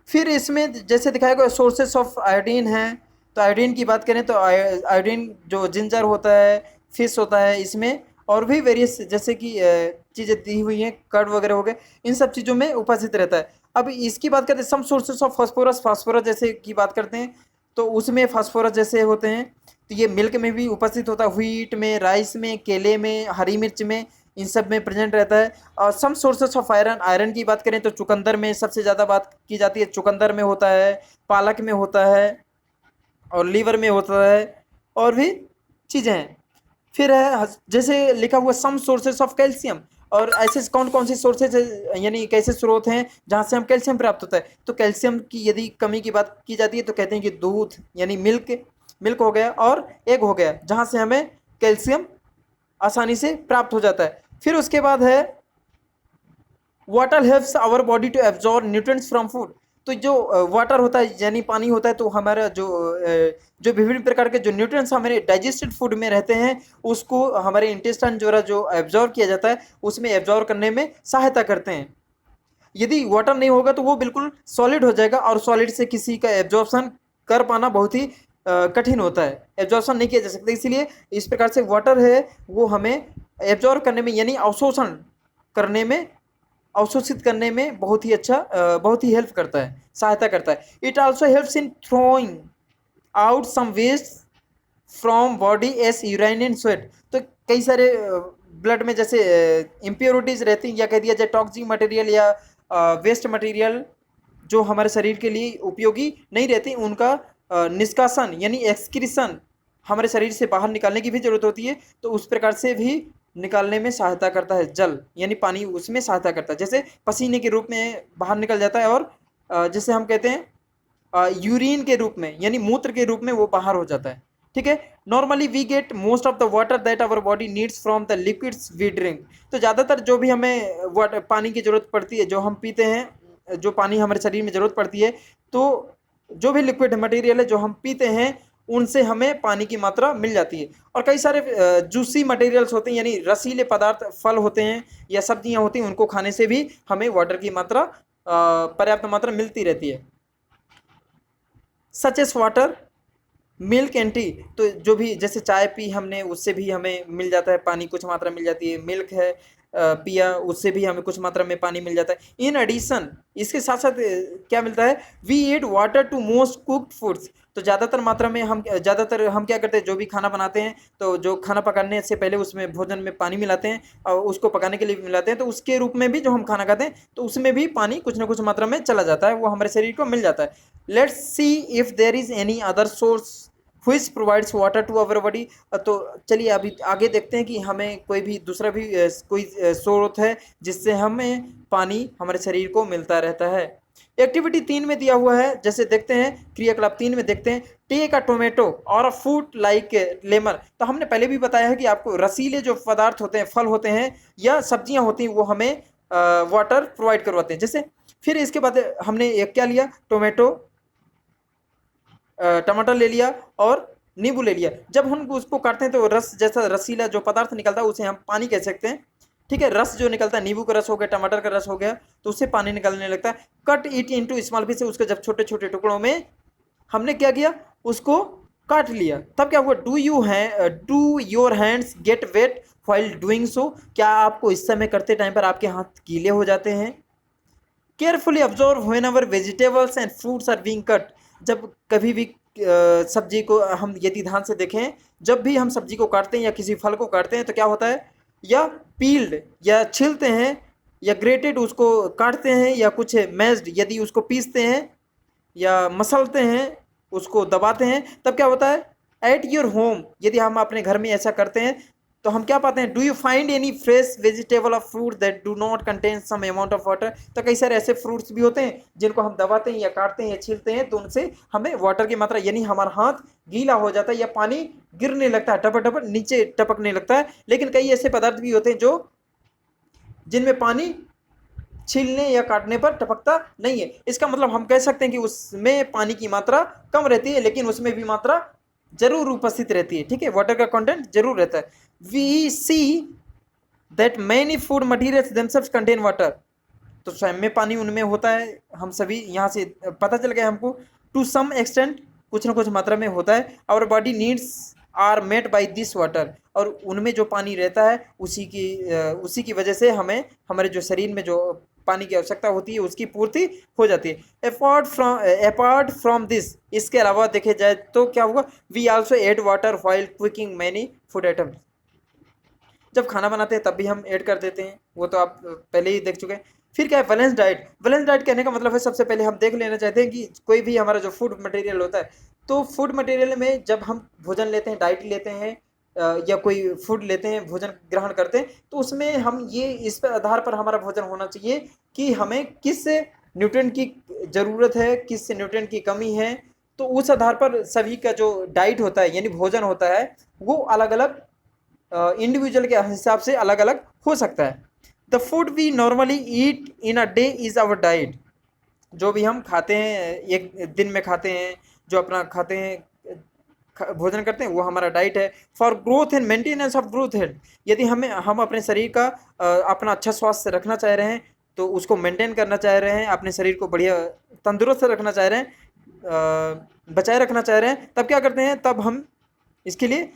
फिर इसमें जैसे दिखाया गया सोर्सेस ऑफ आयोडीन है, तो आयोडीन की बात करें तो आयोडीन जो जिंजर होता है, फिश होता है, इसमें और भी वेरियस जैसे कि चीज़ें दी हुई हैं, कर्ड वगैरह हो गए, इन सब चीज़ों में उपस्थित रहता है। अब इसकी बात करते हैं some sources of phosphorus. Phosphorus जैसे की बात करते हैं तो उसमें फास्फोरस जैसे होते हैं, तो ये मिल्क में भी उपस्थित होता है, व्हीट में, राइस में, केले में, हरी मिर्च में, इन सब में प्रेजेंट रहता है। और some sources of iron, iron की बात करें तो चुकंदर में सबसे ज़्यादा बात की जाती है, चुकंदर में होता है, पालक में होता है, और लीवर में होता है, और भी चीज़ें हैं। फिर है जैसे लिखा हुआ सम सोर्सेस ऑफ कैल्शियम। और ऐसे कौन कौन से सोर्सेज यानी कैसे स्रोत हैं जहाँ से हम कैल्शियम प्राप्त होता है, तो कैल्शियम की यदि कमी की बात की जाती है तो कहते हैं कि दूध यानी मिल्क हो गया और एग हो गया, जहाँ से हमें कैल्शियम आसानी से प्राप्त हो जाता है। फिर उसके बाद है water helps our body to absorb nutrients from food. तो जो वाटर होता है यानी पानी होता है, तो हमारा जो विभिन्न प्रकार के जो न्यूट्रिएंट्स हमारे डाइजेस्टेड फूड में रहते हैं, उसको हमारे इंटेस्टाइन द्वारा जो एब्जॉर्ब किया जाता है, उसमें एब्जॉर्ब करने में सहायता करते हैं। यदि वाटर नहीं होगा तो वो बिल्कुल सॉलिड हो जाएगा, और सॉलिड से किसी का एब्जॉर्प्शन कर पाना बहुत ही कठिन होता है, एब्जॉर्प्शन नहीं किया जा सकता। इसीलिए इस प्रकार से वाटर है वो हमें एब्जॉर्ब करने में, यानी अवशोषण करने में, अवशोषित करने में बहुत ही अच्छा, बहुत ही हेल्प करता है, सहायता करता है। It also helps in throwing out some waste from body as urine and sweat. तो कई सारे ब्लड में जैसे इम्प्योरिटीज रहती हैं, या कह दिया जाए टॉक्सिक मटेरियल या वेस्ट मटेरियल जो हमारे शरीर के लिए उपयोगी नहीं रहती, उनका निष्कासन यानी एक्सक्रीशन हमारे शरीर से बाहर निकालने की भी जरूरत होती है। तो उस प्रकार से भी निकालने में सहायता करता है जल, यानी पानी उसमें सहायता करता है, जैसे पसीने के रूप में बाहर निकल जाता है, और जैसे हम कहते हैं यूरिन के रूप में, यानी मूत्र के रूप में वो बाहर हो जाता है। ठीक है, normally we get most of the water that our body needs from the liquids we drink. तो ज़्यादातर जो भी हमें वाटर पानी की ज़रूरत पड़ती है, जो हम पीते हैं, जो पानी हमारे शरीर में ज़रूरत पड़ती है, तो जो भी लिक्विड मटेरियल है जो हम पीते हैं, उनसे हमें पानी की मात्रा मिल जाती है। और कई सारे जूसी मटेरियल्स होते हैं, यानी रसीले पदार्थ, फल होते हैं या सब्जियां होती हैं, उनको खाने से भी हमें वाटर की मात्रा पर्याप्त मात्रा मिलती रहती है। Such as water, milk and T. तो जो भी जैसे चाय पी हमने, उससे भी हमें मिल जाता है पानी, कुछ मात्रा मिल जाती है। मिल्क है, पिया, उससे भी हमें कुछ मात्रा में पानी मिल जाता है। इन एडिशन इसके साथ साथ क्या मिलता है, we add water to most cooked foods. तो ज़्यादातर हम क्या करते हैं, जो भी खाना बनाते हैं तो जो खाना पकाने से पहले उसमें भोजन में पानी मिलाते हैं और उसको पकाने के लिए भी मिलाते हैं, तो उसके रूप में भी जो हम खाना खाते हैं तो उसमें भी पानी कुछ ना कुछ मात्रा में चला जाता है, वो हमारे शरीर को मिल जाता है। Let's see if there is any other source which provides water to our body। तो चलिए अभी आगे देखते हैं कि हमें कोई भी दूसरा भी कोई स्रोत है जिससे हमें पानी हमारे शरीर को मिलता रहता है। एक्टिविटी 3 में दिया हुआ है, जैसे देखते हैं क्रियाकलाप 3 में देखते हैं, टेक अ टोमेटो और अ फ्रूट लाइक लेमन। तो हमने पहले भी बताया है कि आपको रसीले जो पदार्थ होते हैं, फल होते हैं या सब्जियां होती हैं, वो हमें वाटर प्रोवाइड करवाते हैं। जैसे फिर इसके बाद हमने एक क्या लिया, टोमेटो, टमाटर ले लिया और नींबू ले लिया। जब हम उसको काटते हैं तो रस जैसा रसीला जो पदार्थ निकलता है उसे हम पानी कह सकते हैं। ठीक है, रस जो निकलता है, नींबू का रस हो गया, टमाटर का रस हो गया, तो उससे पानी निकलने लगता है। Cut it into small piece, उसके जब छोटे छोटे टुकड़ों में हमने क्या किया, उसको काट लिया, तब क्या हुआ, do your hands get wet while doing so. क्या आपको इस समय करते टाइम पर आपके हाथ गीले हो जाते हैं। Carefully observe whenever vegetables and fruits are being cut. जब कभी भी सब्जी को हम यदि ध्यान से देखें, जब भी हम सब्जी को काटते हैं या किसी फल को काटते हैं तो क्या होता है, या पील्ड या छिलते हैं या ग्रेटेड उसको काटते हैं, या कुछ मैश्ड यदि उसको पीसते हैं या मसलते हैं, उसको दबाते हैं, तब क्या होता है, एट योर होम यदि हम अपने घर में ऐसा करते हैं तो हम क्या पाते हैं, do you find any fresh vegetable और fruit that do not contain some amount of water. तो कई सारे ऐसे फ्रूट्स भी होते हैं जिनको हम दबाते हैं या काटते हैं या छीलते हैं तो उनसे हमें वाटर की मात्रा, यानी हमारा हाथ गीला हो जाता है या पानी गिरने लगता है, टपक टपक नीचे टपकने लगता है। लेकिन कई ऐसे पदार्थ भी होते हैं जो जिनमें पानी छीलने या काटने पर टपकता नहीं है। इसका मतलब हम कह सकते हैं कि उसमें पानी की मात्रा कम रहती है लेकिन उसमें भी मात्रा जरूर उपस्थित रहती है। ठीक है, वाटर का कंटेंट जरूर रहता है। We see that many food materials themselves contain water. तो स्वयं में पानी उनमें होता है, हम सभी यहाँ से पता चल गया हमको। टू सम एक्सटेंट कुछ ना कुछ मात्रा में होता है। Our body needs are met by this water. और उनमें जो पानी रहता है उसी की वजह से हमें हमारे जो शरीर में जो पानी की आवश्यकता होती है उसकी पूर्ति हो जाती है। अपार्ट फ्रॉम दिस, इसके अलावा देखे जाए तो क्या होगा, we also add water while cooking many food items. जब खाना बनाते हैं तब भी हम ऐड कर देते हैं, वो तो आप पहले ही देख चुके हैं। फिर क्या है, बैलेंस डाइट। बैलेंस डाइट कहने का मतलब है, सबसे पहले हम देख लेना चाहते हैं कि कोई भी हमारा जो फूड मटेरियल होता है, तो फूड मटेरियल में जब हम भोजन लेते हैं, डाइट लेते हैं या कोई फूड लेते हैं, भोजन ग्रहण करते हैं, तो उसमें हम ये इस पर आधार पर हमारा भोजन होना चाहिए कि हमें किस न्यूट्रिएंट की ज़रूरत है, किस न्यूट्रिएंट की कमी है। तो उस आधार पर सभी का जो डाइट होता है यानी भोजन होता है वो अलग अलग इंडिविजुअल के हिसाब से अलग अलग हो सकता है। The food we normally eat in a day is our diet. जो भी हम खाते हैं, एक दिन में खाते हैं, जो अपना खाते हैं, भोजन करते हैं, वो हमारा डाइट है। For growth and maintenance of growth health, यदि हम अपने शरीर का अपना अच्छा स्वास्थ्य रखना चाह रहे हैं, तो उसको मेंटेन करना चाह रहे हैं, अपने शरीर को बढ़िया तंदुरुस्त रखना चाह रहे हैं, बचाए रखना चाह रहे हैं, तब क्या करते हैं, तब हम इसके लिए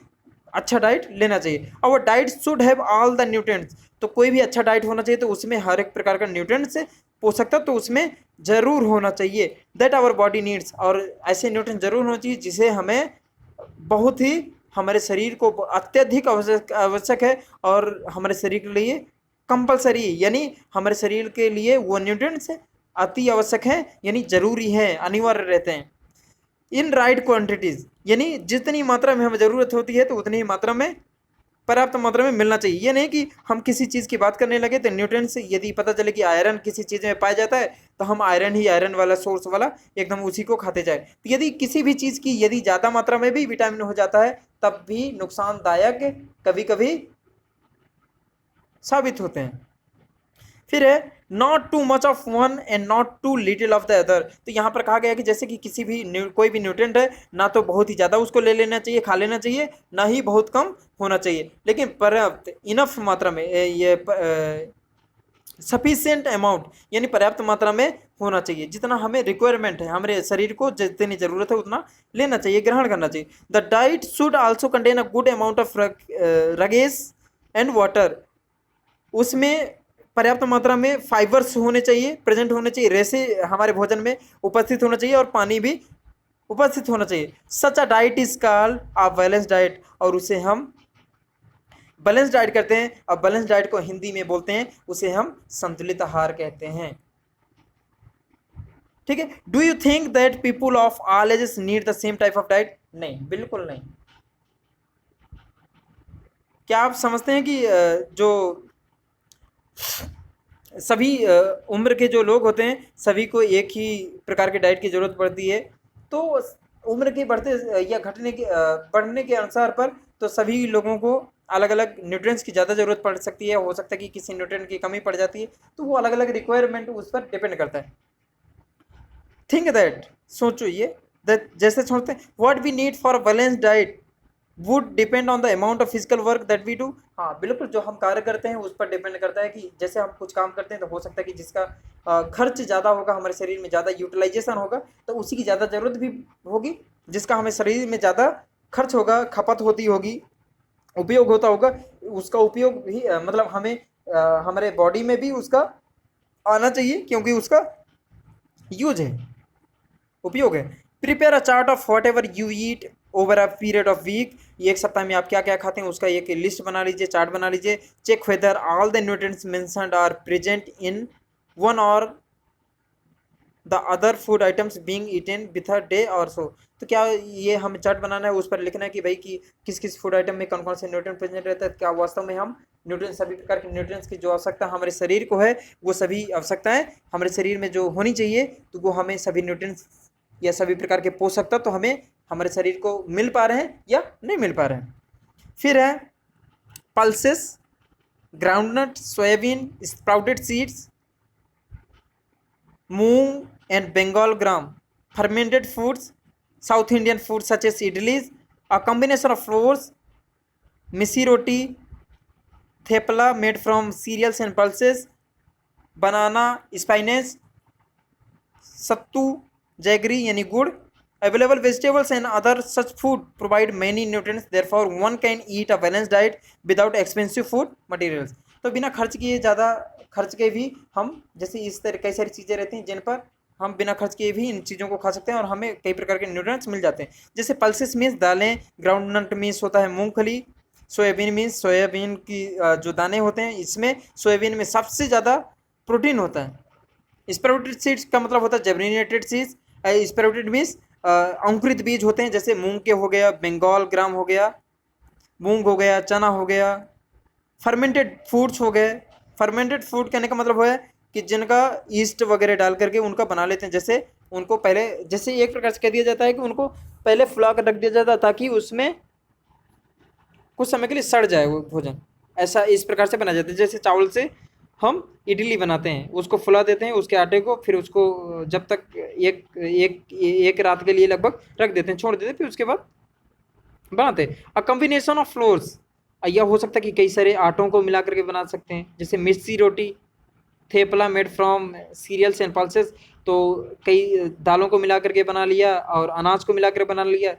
अच्छा डाइट लेना चाहिए। और diet should have all the nutrients. तो कोई भी अच्छा डाइट होना चाहिए तो उसमें हर एक प्रकार का न्यूट्रिएंट्स पोषक तत्व तो उसमें जरूर होना चाहिए। दैट आवर बॉडी नीड्स, और ऐसे न्यूट्रिएंट्स जरूर होना चाहिए जिसे हमें बहुत ही हमारे शरीर को अत्यधिक आवश्यक है और हमारे शरीर के लिए कंपलसरी, यानी हमारे शरीर के लिए वो न्यूट्रिएंट्स अति आवश्यक हैं, यानी जरूरी हैं, अनिवार्य रहते हैं। इन राइट क्वांटिटीज़, यानी जितनी मात्रा में हमें ज़रूरत होती है तो उतनी ही मात्रा में, पर्याप्त मात्रा में मिलना चाहिए। ये नहीं कि हम किसी चीज़ की बात करने लगे तो न्यूट्रिएंट्स, यदि पता चले कि आयरन किसी चीज़ में पाया जाता है तो हम आयरन वाला सोर्स वाला एकदम उसी को खाते जाए। तो यदि किसी भी चीज़ की यदि ज़्यादा मात्रा में भी विटामिन हो जाता है तब भी नुकसानदायक कभी कभी साबित होते हैं। फिर है not too much of one and not too little of the other. तो यहाँ पर कहा गया कि जैसे कि किसी भी कोई भी न्यूट्रिएंट है, ना तो बहुत ही ज़्यादा उसको ले लेना चाहिए, खा लेना चाहिए, ना ही बहुत कम होना चाहिए, लेकिन पर्याप्त इनफ मात्रा में, ये सफिशिएंट अमाउंट यानी पर्याप्त मात्रा में होना चाहिए। जितना हमें रिक्वायरमेंट है, हमारे शरीर को जितनी ज़रूरत है उतना लेना चाहिए, ग्रहण करना चाहिए। The diet should also contain a good amount of roughage and water. उसमें पर्याप्त मात्रा में फाइबर्स होने चाहिए, प्रेजेंट होने चाहिए, रेसे हमारे भोजन में उपस्थित होना चाहिए और पानी भी उपस्थित होना चाहिए। Such a diet is called a balance diet, और उसे हम बैलेंस डाइट करते हैं। अब बैलेंस डाइट को हिंदी में बोलते हैं, उसे हम संतुलित आहार कहते हैं। ठीक है। Do you think that people of all ages need the same type of diet? नहीं, बिल्कुल नहीं। क्या आप समझते हैं कि जो सभी उम्र के जो लोग होते हैं, सभी को एक ही प्रकार की डाइट की ज़रूरत पड़ती है? तो उम्र के बढ़ते या घटने के बढ़ने के अनुसार पर तो सभी लोगों को अलग अलग न्यूट्रिएंट्स की ज़्यादा ज़रूरत पड़ सकती है, हो सकता है कि किसी न्यूट्रिएंट की कमी पड़ जाती है, तो वो अलग अलग रिक्वायरमेंट उस पर डिपेंड करता है। थिंक दैट, सोचो ये, दैट जैसे सोचते हैं what we need for balance diet would depend on the amount of physical work that we do. हाँ बिल्कुल, जो हम कार्य करते हैं उस पर डिपेंड करता है कि जैसे हम कुछ काम करते हैं तो हो सकता है कि जिसका खर्च ज़्यादा होगा, हमारे शरीर में ज़्यादा यूटिलाइजेशन होगा, तो उसी की ज़्यादा ज़रूरत भी होगी। जिसका हमें शरीर में ज़्यादा खर्च होगा, खपत होती होगी, उपयोग होता होगा, उसका उपयोग भी मतलब हमें हमारे बॉडी में भी उसका आना चाहिए, क्योंकि उसका यूज है, उपयोग है। Prepare a chart of whatever you eat over a period of week. एक सप्ताह में आप क्या क्या खाते हैं उसका एक लिस्ट बना लीजिए, चार्ट बना लीजिए। Check whether all the nutrients mentioned are present in one or the other food items being eaten with a day or so. तो क्या ये हमें चार्ट बनाना है, उस पर लिखना है कि भाई कि किस किस फूड आइटम में कौन कौन से न्यूट्रिएंट प्रेजेंट रहता है, क्या वास्तव में हम न्यूट्रिएंट्स, सभी प्रकार के न्यूट्रिएंट्स की जो आवश्यकता हमारे शरीर को है, वो सभी आवश्यकताएं हमारे शरीर में जो होनी चाहिए, तो वो हमें सभी न्यूट्रिएंट्स या सभी प्रकार के पोषक तत्व तो हमें हमारे शरीर को मिल पा रहे हैं या नहीं मिल पा रहे हैं। फिर है pulses, groundnut, soybean, sprouted seeds, moong and Bengal gram, fermented foods, South Indian foods such as idlis, a combination of flours, misi roti, thepla made from cereals and pulses, banana, spinach, sattu, jaggery यानी गुड़। Available vegetables and other such food provide many nutrients, therefore one can eat a balanced diet without expensive food materials। तो बिना खर्च किए, ज़्यादा खर्च के भी हम, जैसे इस तरह कई सारी चीज़ें रहती हैं जिन पर हम बिना खर्च किए भी इन चीज़ों को खा सकते हैं और हमें कई प्रकार के न्यूट्रिएंट्स मिल जाते हैं। जैसे पल्सेस मीन्स दालें, ग्राउंडनट मीन्स होता है मूंगफली, सोयाबीन मीन्स सोयाबीन की जो दाने होते हैं, इसमें सोयाबीन में सबसे ज़्यादा प्रोटीन होता है। स्प्राउटेड सीड्स का मतलब होता है जर्मिनेटेड सीड्स। स्प्राउटेड मीन्स अंकुरित बीज होते हैं, जैसे मूंग के हो गया, बंगाल ग्राम हो गया, मूंग हो गया, चना हो गया। फर्मेंटेड फूड्स हो गए। फर्मेंटेड फूड कहने का मतलब है कि जिनका ईस्ट वगैरह डाल करके उनका बना लेते हैं, जैसे उनको पहले, जैसे एक प्रकार से कह दिया जाता है कि उनको पहले फुला कर रख दिया जाता है ताकि उसमें कुछ समय के लिए सड़ जाए वो भोजन, ऐसा इस प्रकार से बनाया जाता है। जैसे चावल से हम इडली बनाते हैं, उसको फुला देते हैं उसके आटे को, फिर उसको जब तक एक रात के लिए लगभग रख देते हैं, छोड़ देते हैं, फिर उसके बाद बनाते हैं। अ कम्बिनेशन ऑफ फ्लोर्स, यह हो सकता है कि कई सारे आटों को मिला करके बना सकते हैं, जैसे missi roti, thepla made from cereals and pulses, तो कई दालों को मिला करके बना लिया और अनाज को मिला कर बना लिया।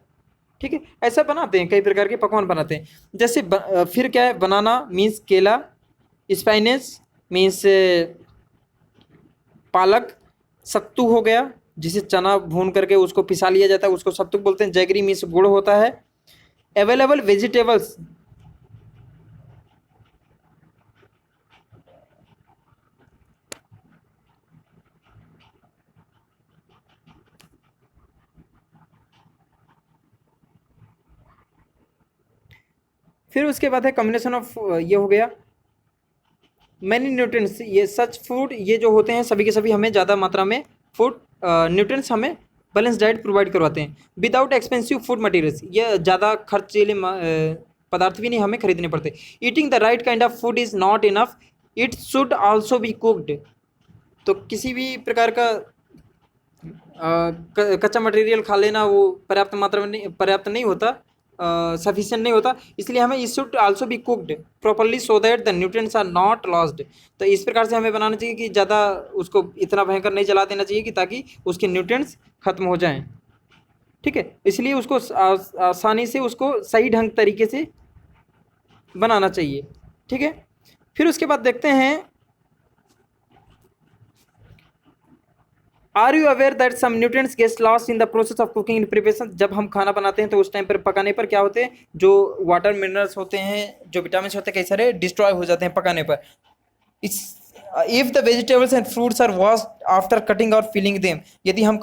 ठीक है, ऐसा बनाते हैं, कई प्रकार के पकवान बनाते हैं। जैसे फिर क्या है, बनाना मीन्स केला, स्पाइनेस मीन्स पालक, सत्तू हो गया जिसे चना भून करके उसको पिसा लिया जाता है, उसको सत्तू बोलते हैं। जैगरी मीन्स गुड़ होता है। अवेलेबल वेजिटेबल्स, फिर उसके बाद है कॉम्बिनेशन ऑफ, ये हो गया मैनी न्यूट्रिएंट्स, ये सच फूड, ये जो होते हैं सभी के सभी हमें ज़्यादा मात्रा में फूड न्यूट्रिएंट्स हमें बैलेंस डाइट प्रोवाइड करवाते हैं विदाउट एक्सपेंसिव फूड मटेरियल्स, ये ज़्यादा खर्चीले पदार्थ भी नहीं हमें खरीदने पड़ते। Eating the right kind of food is not enough, it should also be cooked. तो किसी भी प्रकार का कच्चा मटेरियल खा लेना वो पर्याप्त मात्रा में नहीं, पर्याप्त नहीं होता, सफिशिएंट नहीं होता, इसलिए हमें it should also be cooked properly so that the nutrients are not lost. तो इस प्रकार से हमें बनाना चाहिए कि ज़्यादा उसको इतना भयंकर नहीं जला देना चाहिए कि ताकि उसके न्यूट्रिएंट्स खत्म हो जाएं। ठीक है, इसलिए उसको आसानी से उसको सही ढंग तरीके से बनाना चाहिए। ठीक है, फिर उसके बाद देखते हैं, are you aware that some nutrients get lost in the process of cooking in preparation. जब हम खाना बनाते हैं तो उस टाइम पर पकाने पर क्या होते हैं, जो वाटर मिनरल्स होते हैं, जो विटामिन होते हैं, कई सारे डिस्ट्रॉय हो जाते हैं पकाने पर। इस if the vegetables and fruits are washed after cutting और फिलिंग देम, यदि हम